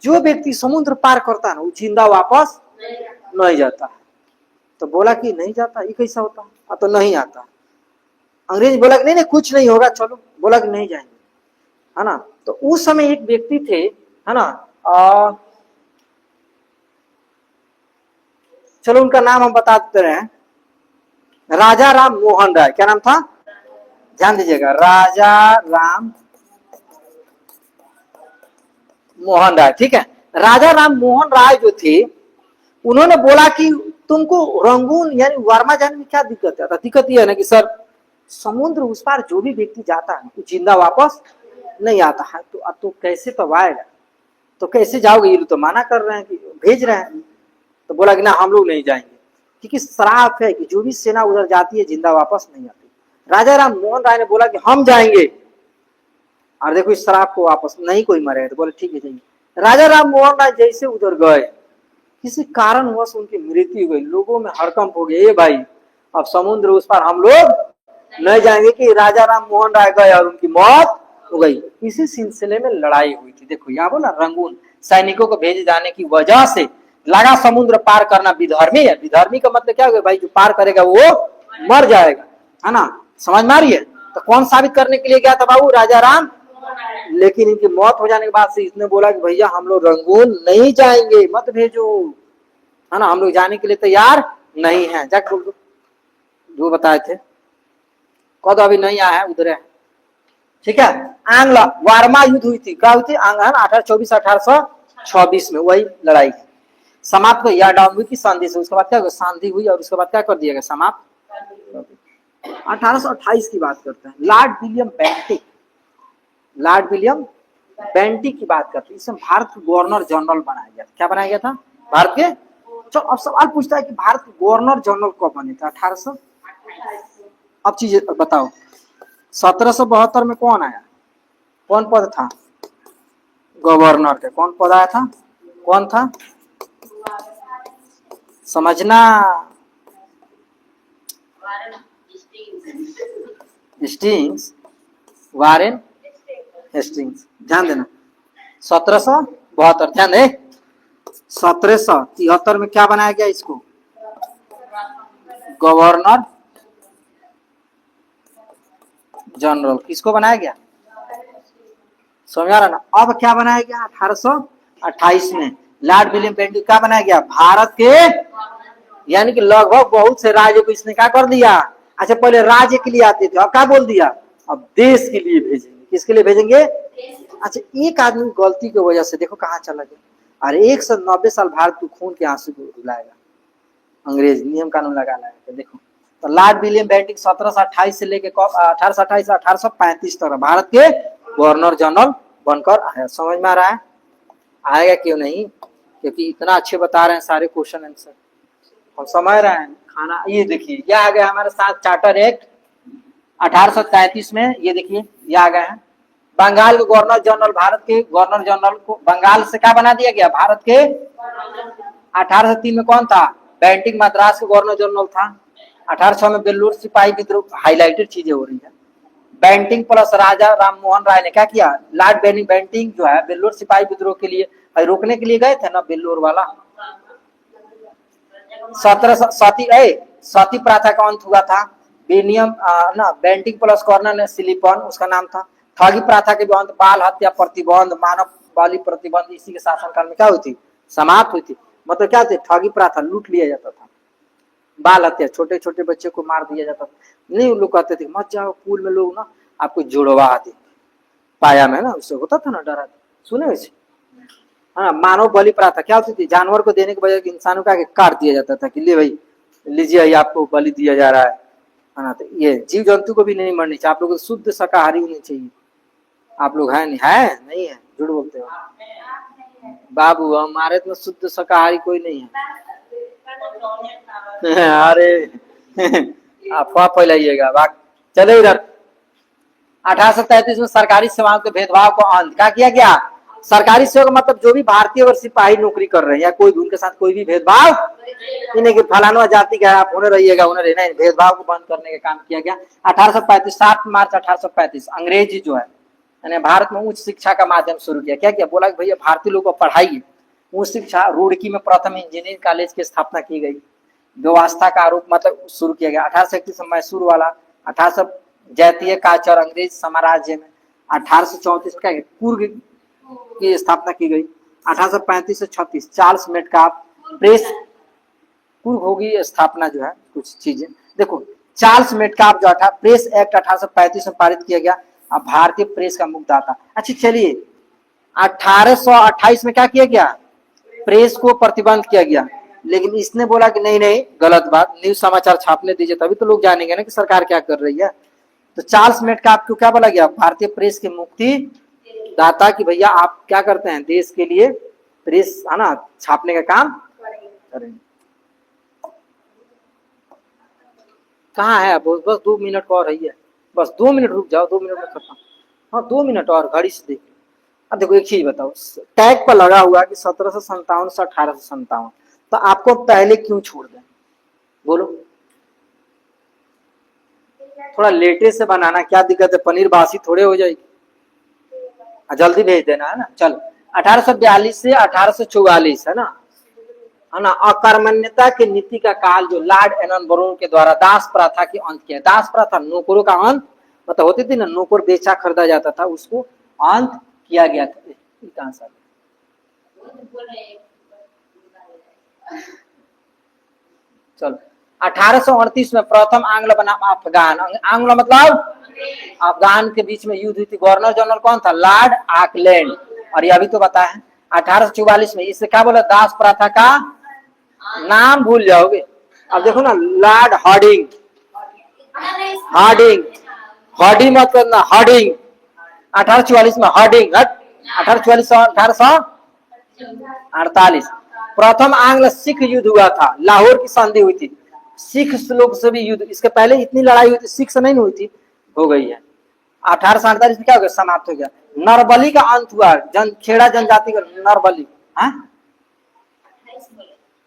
जो व्यक्ति समुद्र पार करता है ना वो जिंदा वापस नहीं जाता है। तो बोला कि नहीं जाता, ये कैसा होता? तो नहीं आता। अंग्रेज बोला कि नहीं नहीं कुछ नहीं होगा चलो। बोला कि नहीं जाएंगे, है ना। तो उस समय एक व्यक्ति थे, है ना, चलो उनका नाम हम बताते रहे। राजा राम मोहन राय। क्या नाम था? ध्यान दीजिएगा, राजा राम मोहन राय। ठीक है, राजा राम मोहन राय जो थे उन्होंने बोला कि तुमको रंगून यानी वर्मा जाने में क्या दिक्कत है? दिक्कत यह है ना कि सर समुद्र उस पार जो भी व्यक्ति जाता है वो जिंदा वापस नहीं आता है। तो अब तो कैसे तब आएगा? तो कैसे जाओगे? ये तो मना कर रहे हैं कि भेज रहे हैं। तो बोला कि ना हम लोग नहीं जाएंगे, क्योंकि श्राप है कि जो भी सेना उधर जाती है जिंदा वापस नहीं आती। राजा राम मोहन राय ने बोला कि हम जाएंगे, और देखो इस श्राप को वापस नहीं कोई मरे। तो बोले ठीक है जाइए। राजा राम मोहन राय जैसे उधर गए, किसी कारणवश उनकी मृत्यु हो गई। लोगों में हड़कंप हो गया, ये भाई अब समुद्र उस पार हम लोग नहीं जाएंगे। कि राजा राम मोहन राय गए और उनकी मौत हो गई। इसी सिलसिले में लड़ाई हुई थी। देखो यहाँ बोला रंगून सैनिकों को भेजे जाने की वजह से लगा समुद्र पार करना विधर्मी है। विधर्मी का मतलब क्या होगा भाई? जो पार करेगा वो मर जाएगा, है ना। समझ में आ रही है? तो कौन साबित करने के लिए गया था बाबू? राजा राम। लेकिन इनकी मौत हो जाने के बाद से इसने बोला कि भैया हम लोग रंगून नहीं जाएंगे, मत भेजो, है ना, हम लोग जाने के लिए तैयार नहीं है। जाके बोल दो जो बताए थे, कद अभी नहीं आया है, उधर है। ठीक है, आंग्ल वार्मा युद्ध हुई थी। क्या हुई थी? 1824-1826 में वही लड़ाई समाप्त हुई। याडांगी की संधि से उसके बाद क्या हुआ? संधि हुई और उसके बाद क्या कर दिया गया? समाप्त। 1828 की बात करते हैं। Lord William Bentinck. Lord William Bentinck की बात करते हैं। इसमें भारत के गवर्नर जनरल बनाया गया। क्या बनाया गया था? भारत के। तो अब सवाल पूछता है कि भारत के गवर्नर जनरल कब बने थे? 1800। अब चीज बताओ, 1772 में कौन आया? कौन पद था गवर्नर के? कौन पद आया था? कौन था? समझना। हेस्टिंग्स, वारेन हेस्टिंग्स, ध्यान देना। 1772, ध्यान दे। 1773 में क्या बनाया गया इसको? Governor general. किसको बनाया गया? समझ आ रहा ना? अब क्या बनाया गया 1828 में? लॉर्ड विलियम बेंटिंक क्या बनाया गया? भारत के, यानी कि लगभग बहुत से राज्यों को इसने क्या कर दिया। अच्छा, पहले राज्य के लिए आते थे, अब क्या बोल दिया? अब देश के लिए भेजेंगे। किसके लिए भेजेंगे? अच्छा, एक आदमी गलती की वजह से देखो कहाँ चला गया। अरे 190 साल भारत को खून के आंसू को रुलाएगा, अंग्रेज नियम कानून लगा लाएगा। देखो तो लॉर्ड विलियम बेंटिक 1728 से लेके 1828 1835 तक भारत के गवर्नर जनरल बनकर आया। समझ में आ रहा है? आएगा क्यों नहीं? क्योंकि इतना अच्छे बता रहे हैं सारे क्वेश्चन आंसर, हम समझ रहे हैं। खाना ये देखिए, ये आ गया हमारे साथ चार्टर एक्ट 1833 में। ये देखिए ये आ गया है। बंगाल के गवर्नर जनरल, भारत के गवर्नर जनरल को बंगाल से क्या बना दिया गया? भारत के। 1803 में कौन था? बेंटिक मद्रास के गवर्नर जनरल था। 1806 में बेल्लूर सिपाही विद्रोह, हाईलाइटेड चीजें हो रही है। बेंटिंग प्लस राजा राम मोहन राय ने क्या किया? लॉर्ड बेंटिंग जो है बेल्लूर सिपाही विद्रोह के लिए रोकने के लिए गए थे ना, बेल्लूर वाला। 17 सती प्रथा का अंत हुआ था। बेनियम ना बेंटिंग प्लस कॉर्नर ने सिलिपन उसका नाम था। ठगी प्रथा के भी अंत, बाल हत्या प्रतिबंध, मानव बलि प्रतिबंध इसी के शासनकाल में क्या हुई थी? समाप्त हुई थी। मतलब क्या थी? ठगी प्रथा, लूट लिया जाता था। बाल हत्या, छोटे छोटे बच्चे को मार दिया जाता था। नहीं, लोग कहते थे मत जाओ पूल में, लोग ना आपको जुड़वा दे, पाया में ना, उससे होता था ना, डरा सुने वैसे। हाँ, मानव बलि प्रथा क्या होती थी? जानवर को देने के बजाय इंसानों का काट दिया जाता था कि ले भाई लीजिए, आपको बलि दिया जा रहा है ना। तो ये जीव जंतु को भी नहीं मरनी चाहिए। आप लोग शुद्ध शाकाहारी होनी चाहिए। आप लोग है नहीं? है नहीं? है झूठ बोलते हो बाबू, हमारे तो शुद्ध शाकाहारी कोई नहीं है। अरे अफवाह फैलाइएगा बात। चलो इधर। 1833 में सरकारी सेवाओं के भेदभाव को अंत क्या किया गया? सरकारी सेवा का मतलब जो भी भारतीय और सिपाही नौकरी कर रहे हैं या कोई भी, उनके साथ कोई भी भेदभाव नहीं कि फलाना जाति का आप होने रहिएगा, होने रहना है। भेदभाव को बंद करने का काम किया गया। 1835 7 मार्च 1835 अंग्रेजी जो है यानी भारत में उच्च शिक्षा का माध्यम शुरू किया। क्या किया? बोला कि भैया भारतीय लोगों को पढ़ाइए। उच्च शिक्षा, रुड़की में प्रथम इंजीनियरिंग कॉलेज की स्थापना की गई। व्यवस्था का आरोप मतलब शुरू किया गया। 1831 में मैसूर वाला, 1800 जैतीय काचर अंग्रेज साम्राज्य में। 1834 में क्या कुर्ग की स्थापना की गई। 1835 से 36 चार्ल्स मेटकाफ प्रेस कुर्ग होगी स्थापना जो है। कुछ चीजें देखो, चार्ल्स मेटकाफ जो था प्रेस एक्ट 1835 में पारित किया गया। अब भारतीय प्रेस का मुखदाता। अच्छा चलिए, 1828 में क्या किया गया? प्रेस को प्रतिबंध किया गया। लेकिन इसने बोला कि नहीं नहीं, गलत बात, न्यूज समाचार छापने दीजिए तभी तो लोग जानेंगे ना कि सरकार क्या कर रही है। तो चार्ल्स मेटकाफ को क्या बोला गया? भारतीय प्रेस के मुक्ति दाता कि भैया आप क्या करते हैं? देश के लिए प्रेस है ना, छापने का काम करेंगे। कहाँ है? बस 2 मिनट और है, बस 2 मिनट रुक जाओ, 2 मिनट में खत्म। हाँ 2 मिनट और, घड़ी से देख। अब देखो एक चीज बताओ, टैग पर लगा हुआ कि 1757 से 1857, तो आपको पहले क्यों छोड़ दें? बोलो। थोड़ा लेटे से बनाना, क्या दिक्कत है? पनीर बासी थोड़े हो जाएगी, जल्दी भेज देना है ना। चल 1842 से 1844 है ना, अकर्मण्यता की नीति का काल जो लॉर्ड एलन बरून के द्वारा दास प्रथा के अंत किया। दास प्रथा नौकरों का अंत, मतलब होती थी ना, नौकर बेचा खरीदा जाता था, उसको अंत किया गया था। चलो 1838 में प्रथम आंग्ल बनाम अफगान, आंग्ल मतलब अफगान के बीच में युद्ध हुई थी। गवर्नर जनरल कौन था? Lord Auckland. और ये अभी तो बताया है। 1844 में इससे क्या बोला? दास प्रथा का नाम भूल जाओगे। अब देखो ना, लॉर्ड हार्डिंग, हार्डिंग, हार्डिंग मत करना, हार्डिंग। 1844 में हार्डिंग, 1844 1848 प्रथम आंग्ल सिख युद्ध हुआ था। लाहौर की संधि हुई थी। सिख लोग से भी युद्ध, इसके पहले इतनी लड़ाई हुई थी, सिख से नहीं हुई थी, हो गई है। 1848 में क्या हो गया? समाप्त हो गया। नरबली का अंत हुआ, खेड़ा जनजाति का नरबली।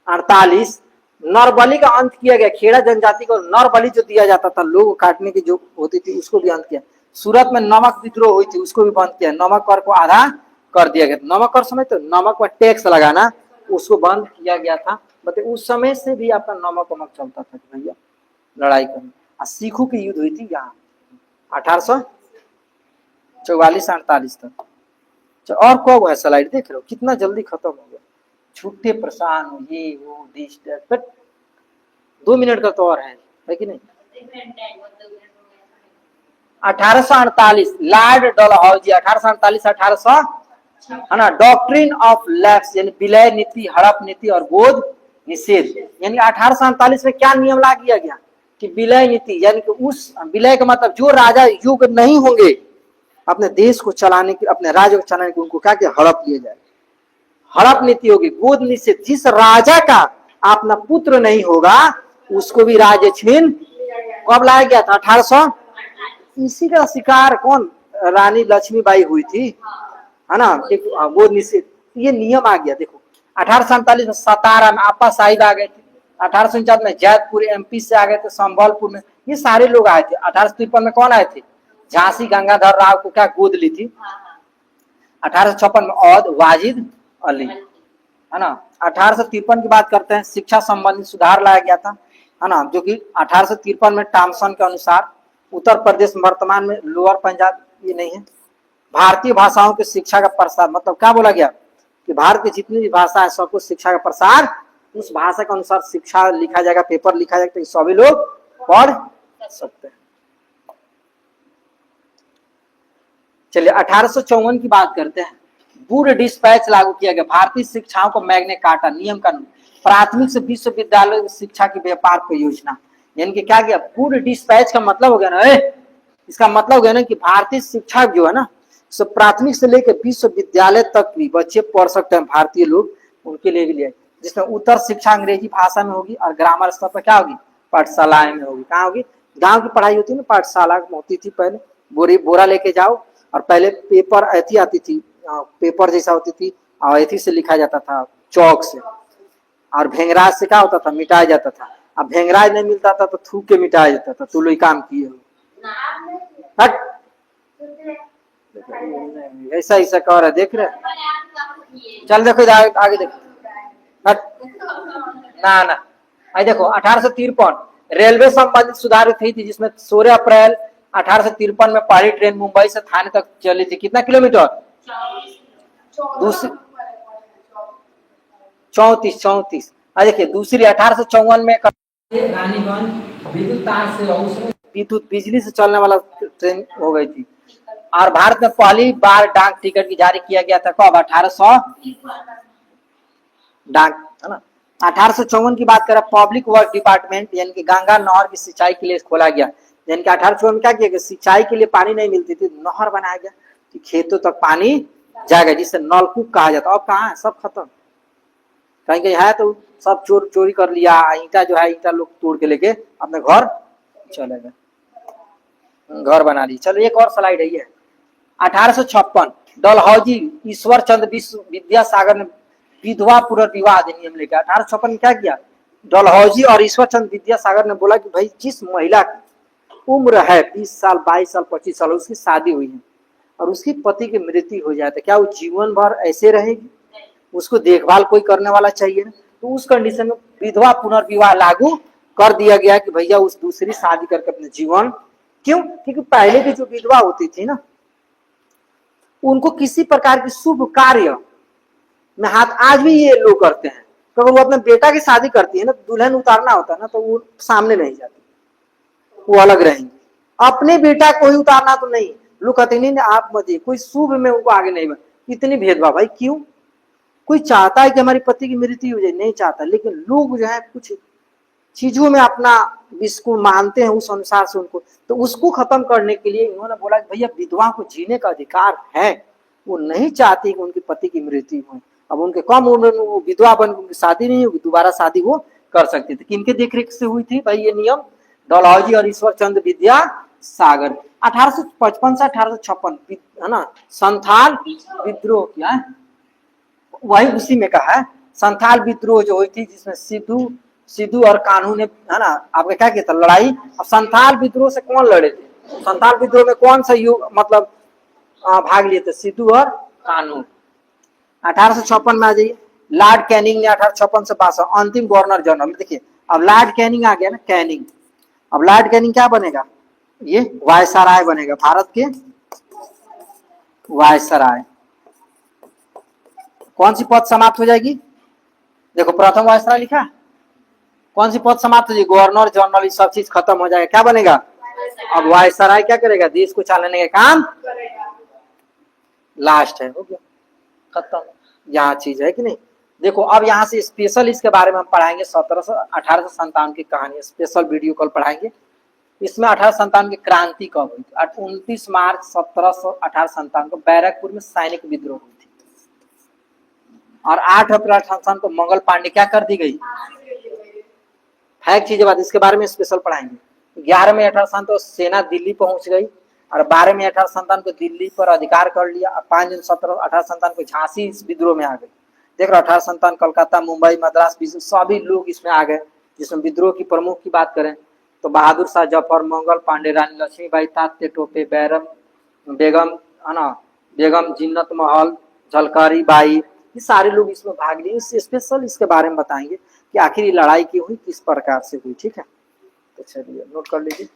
48 नर बलि का अंत किया गया, खेड़ा जनजाति को नर बलि जो दिया जाता था लोग काटने की जो होती थी उसको भी अंत किया। सूरत में नमक विद्रोह हुई थी, उसको भी बंद किया, नमक कर को आधा कर दिया गया। नमक कर समय तो नमक पर टैक्स लगाना उसको बंद किया गया था। मतलब उस समय से भी आपका नमक वमक चलता था भैया लड़ाई करना। सिखों की युद्ध हुई थी यहाँ 1844-48 तक। और कब है स्लाइड देख रहे हो कितना जल्दी खत्म हो गया, छुट्टे परेशान हो ये वो बट 2 मिनट का तो और है कि नहीं। 1848 लॉर्ड डलहौजी 1848-1800 है ना। डॉक्ट्रिन ऑफ लैप्स यानी विलय नीति, हड़प नीति और बोध निषेध। यानी 1848 में क्या नियम ला दिया गया कि विलय नीति, यानी कि उस विलय का मतलब जो राजा युग नहीं होंगे अपने देश को चलाने के, अपने राज्य को चलाने के, उनको क्या किया हड़प लिया जाए। हड़प नीति होगी। बोध निषेध, जिस राजा का अपना पुत्र नहीं होगा उसको भी राज्य छीन कब लाया गया था 1800। इसी का शिकार कौन, रानी लक्ष्मीबाई हुई थी है ना। बोध निषेध ये नियम आ गया। देखो 1847 में सतारा में आपा साहिब आ गए थे, 1849 में जैतपुर एमपी से आ गए थे, संबलपुर में ये सारे लोग आए थे। 1853 में कौन आए थे, झांसी गंगाधर राव को क्या गोद ली थी। 1856 में औध वाजिद अली है ना। 1853 की बात करते हैं, शिक्षा संबंधी सुधार लाया गया था है ना, जो कि 1853 में टॉमसन के अनुसार उत्तर प्रदेश वर्तमान में लोअर पंजाब ये नहीं है। भारतीय भाषाओं की शिक्षा का प्रसार, मतलब क्या बोला गया कि भारत की जितनी भी भाषा है सबको शिक्षा का प्रसार, उस भाषा के अनुसार शिक्षा लिखा जाएगा, पेपर लिखा जाएगा, तो सभी लोग पढ़ सकते हैं। चलिए 1854 की बात करते हैं। वुड डिस्पैच लागू किया गया। भारतीय शिक्षाओं को मैग्ने कार्टा नियम कानून, प्राथमिक से विश्वविद्यालय शिक्षा की व्यापार परियोजना। यानी कि क्या किया, वुड डिस्पैच का मतलब हो गया ना, इसका मतलब हो गया ना कि भारतीय शिक्षा जो है ना सब प्राथमिक से लेकर विश्वविद्यालय तक भी बच्चे पढ़ सकते हैं भारतीय लोग, उनके लिए भी लिया, जिसमें उत्तर शिक्षा अंग्रेजी भाषा में होगी और ग्रामर स्तर पर क्या होगी पाठशालाएं में होगी। कहाँ होगी, गांव की पढ़ाई होती है ना, पाठशाला होती थी पहले, बोरा लेके जाओ और पहले पेपर ऐथी आती थी, पेपर जैसा होती थी और ऐथी से लिखा जाता था चौक से, और भेंगराज से क्या होता था मिटाया जाता था। अब भेंगराज नहीं मिलता था तो थूक के मिटाया जाता था, तू लोग काम किए हो हट ऐसा ऐसा कर रहा देख रहे। चल देखो आगे देखो हट ना ना। आई देखो 1853 रेलवे संबंधित सुधार हुई थी, जिसमें 16 अप्रैल 1853 में पहली ट्रेन मुंबई से थाने तक चली थी। कितना किलोमीटर, 34। देखिए दूसरी 1854 में रानीगंज विद्युत तार से विद्युत बिजली से चलने वाला ट्रेन हो गई थी। और भारत में पहली बार डाक टिकट की जारी किया गया था कब, 1800 डाक है ना। 1854 की बात करें, पब्लिक वर्क डिपार्टमेंट यानी कि गंगा नहर की सिंचाई के लिए खोला गया। यानी कि 1854 क्या किया, सिंचाई के लिए पानी नहीं मिलती थी, नहर बनाया गया कि खेतों तक पानी जाएगा, जिसे नलकूप कहा जाता है। अब कहाँ है, सब खत्म, कहीं कहीं है तो सब चोरी कर लिया। ईंटा जो है ईंटा लोग तोड़ के लेके अपने घर चले गए, घर बना ली। चलो एक और स्लाइड है ये 1856 डलहौजी ईश्वर चंद्र विद्यासागर ने विधवा पुनर्विवाह अधिनियम लेकर 1856 में क्या किया, डलहौजी और ईश्वर चंद्र विद्यासागर ने बोला कि भाई जिस महिला की उम्र है 20 साल 22 साल 25 साल, उसकी शादी हुई है और उसकी पति की मृत्यु हो जाए तो क्या वो जीवन भर ऐसे रहेगी, उसको देखभाल कोई करने वाला चाहिए ना। तो उस कंडीशन में विधवा पुनर्विवाह लागू कर दिया गया कि भैया उस दूसरी शादी करके अपने जीवन, क्यों, क्योंकि पहले की जो विधवा होती थी ना उनको किसी प्रकार की शुभ कार्य में हाथ, आज भी ये लोग करते हैं, क्योंकि वो अपने बेटा की शादी करती है ना, दुल्हन उतारना होता है ना तो वो सामने नहीं जाती, वो अलग रहेंगे। अपने बेटा को ही उतारना तो नहीं, लोग कहते नहीं आप मत, कोई शुभ में उनको आगे नहीं बढ़। इतनी भेदभाव भाई क्यों, कोई चाहता है कि हमारी पति की मृत्यु हो जाए, नहीं चाहता, लेकिन लोग जो है कुछ चीजों में अपना इसको मानते हैं उस अनुसार से उनको, तो उसको खत्म करने के लिए इन्होंने बोला कि भैया विधवा को जीने का अधिकार है, वो नहीं चाहती कि उनके पति की मृत्यु हो। अब उनके कम उम्र में वो विधवा बन, उनकी शादी नहीं होगी, दोबारा शादी वो कर सकती थी। किनके देखरेख से हुई थी भाई ये नियम, डलहौजी और ईश्वर चंद्र विद्यासागर। 1855 से 1856 है ना, संथाल विद्रोह किया, वही उसी में कहा है। संथाल विद्रोह जो हुई थी जिसमें सिद्धू सिद्धू और कान्हू ने, है ना, आपका क्या किया था लड़ाई। अब संथाल विद्रोह से कौन लड़े थे, संथाल विद्रोह में कौन सा युग मतलब भाग लिए थे, सिद्धू और कान्हू। 1856 में आ जाइए, लॉर्ड कैनिंग ने 1856 से 62 अंतिम गवर्नर जनरल। देखिए अब लॉर्ड कैनिंग आ गया ना, कैनिंग, अब लॉर्ड कैनिंग क्या बनेगा, ये वायसराय बनेगा, भारत के वायसराय। कौन सी पद समाप्त हो जाएगी, देखो प्रथम वायसराय लिखा, कौन सी पद समाप्त हो जाएगी, गवर्नर जनरल, ये सब चीज खत्म हो जाएगा, क्या बनेगा, अब वायसराय क्या करेगा, देश को चलाने का काम, लास्ट है, हो गया खत्म। यहाँ चीज है कि नहीं। देखो अब यहाँ से स्पेशल इसके बारे में हम पढ़ाएंगे, 1857 की कहानी, स्पेशल वीडियो कल पढ़ाएंगे। इसमें 1857 की क्रांति कब हुई थी, 29 मार्च 1857 को बैरकपुर में सैनिक विद्रोह हुई थी, और 8 अप्रैल 1857 को मंगल पांडे क्या कर दी गई, फैक्ट चीजें बात, इसके बारे में स्पेशल पढ़ाएंगे। 11 मई 1857 को सेना दिल्ली पहुंच गई, और 12 मई 1857 को दिल्ली पर अधिकार कर लिया, और 5 जून 1857 को झांसी इस विद्रोह में आ गई। देख रहे 1857 कलकत्ता, मुंबई, मद्रास, सभी लोग इसमें आ गए। जिसमें विद्रोह की प्रमुख की बात करें तो बहादुर शाह जफर, मंगल पांडे, रानी लक्ष्मीबाई, तात्या टोपे, बैरम बेगम, है ना, बेगम जिन्नत महल, झलकारी बाई, ये सारे लोग इसमें भाग लिए। इस स्पेशल इसके बारे में बताएंगे कि आखिर ये लड़ाई क्यों हुई, किस प्रकार से हुई। ठीक है, तो चलिए नोट कर लीजिए।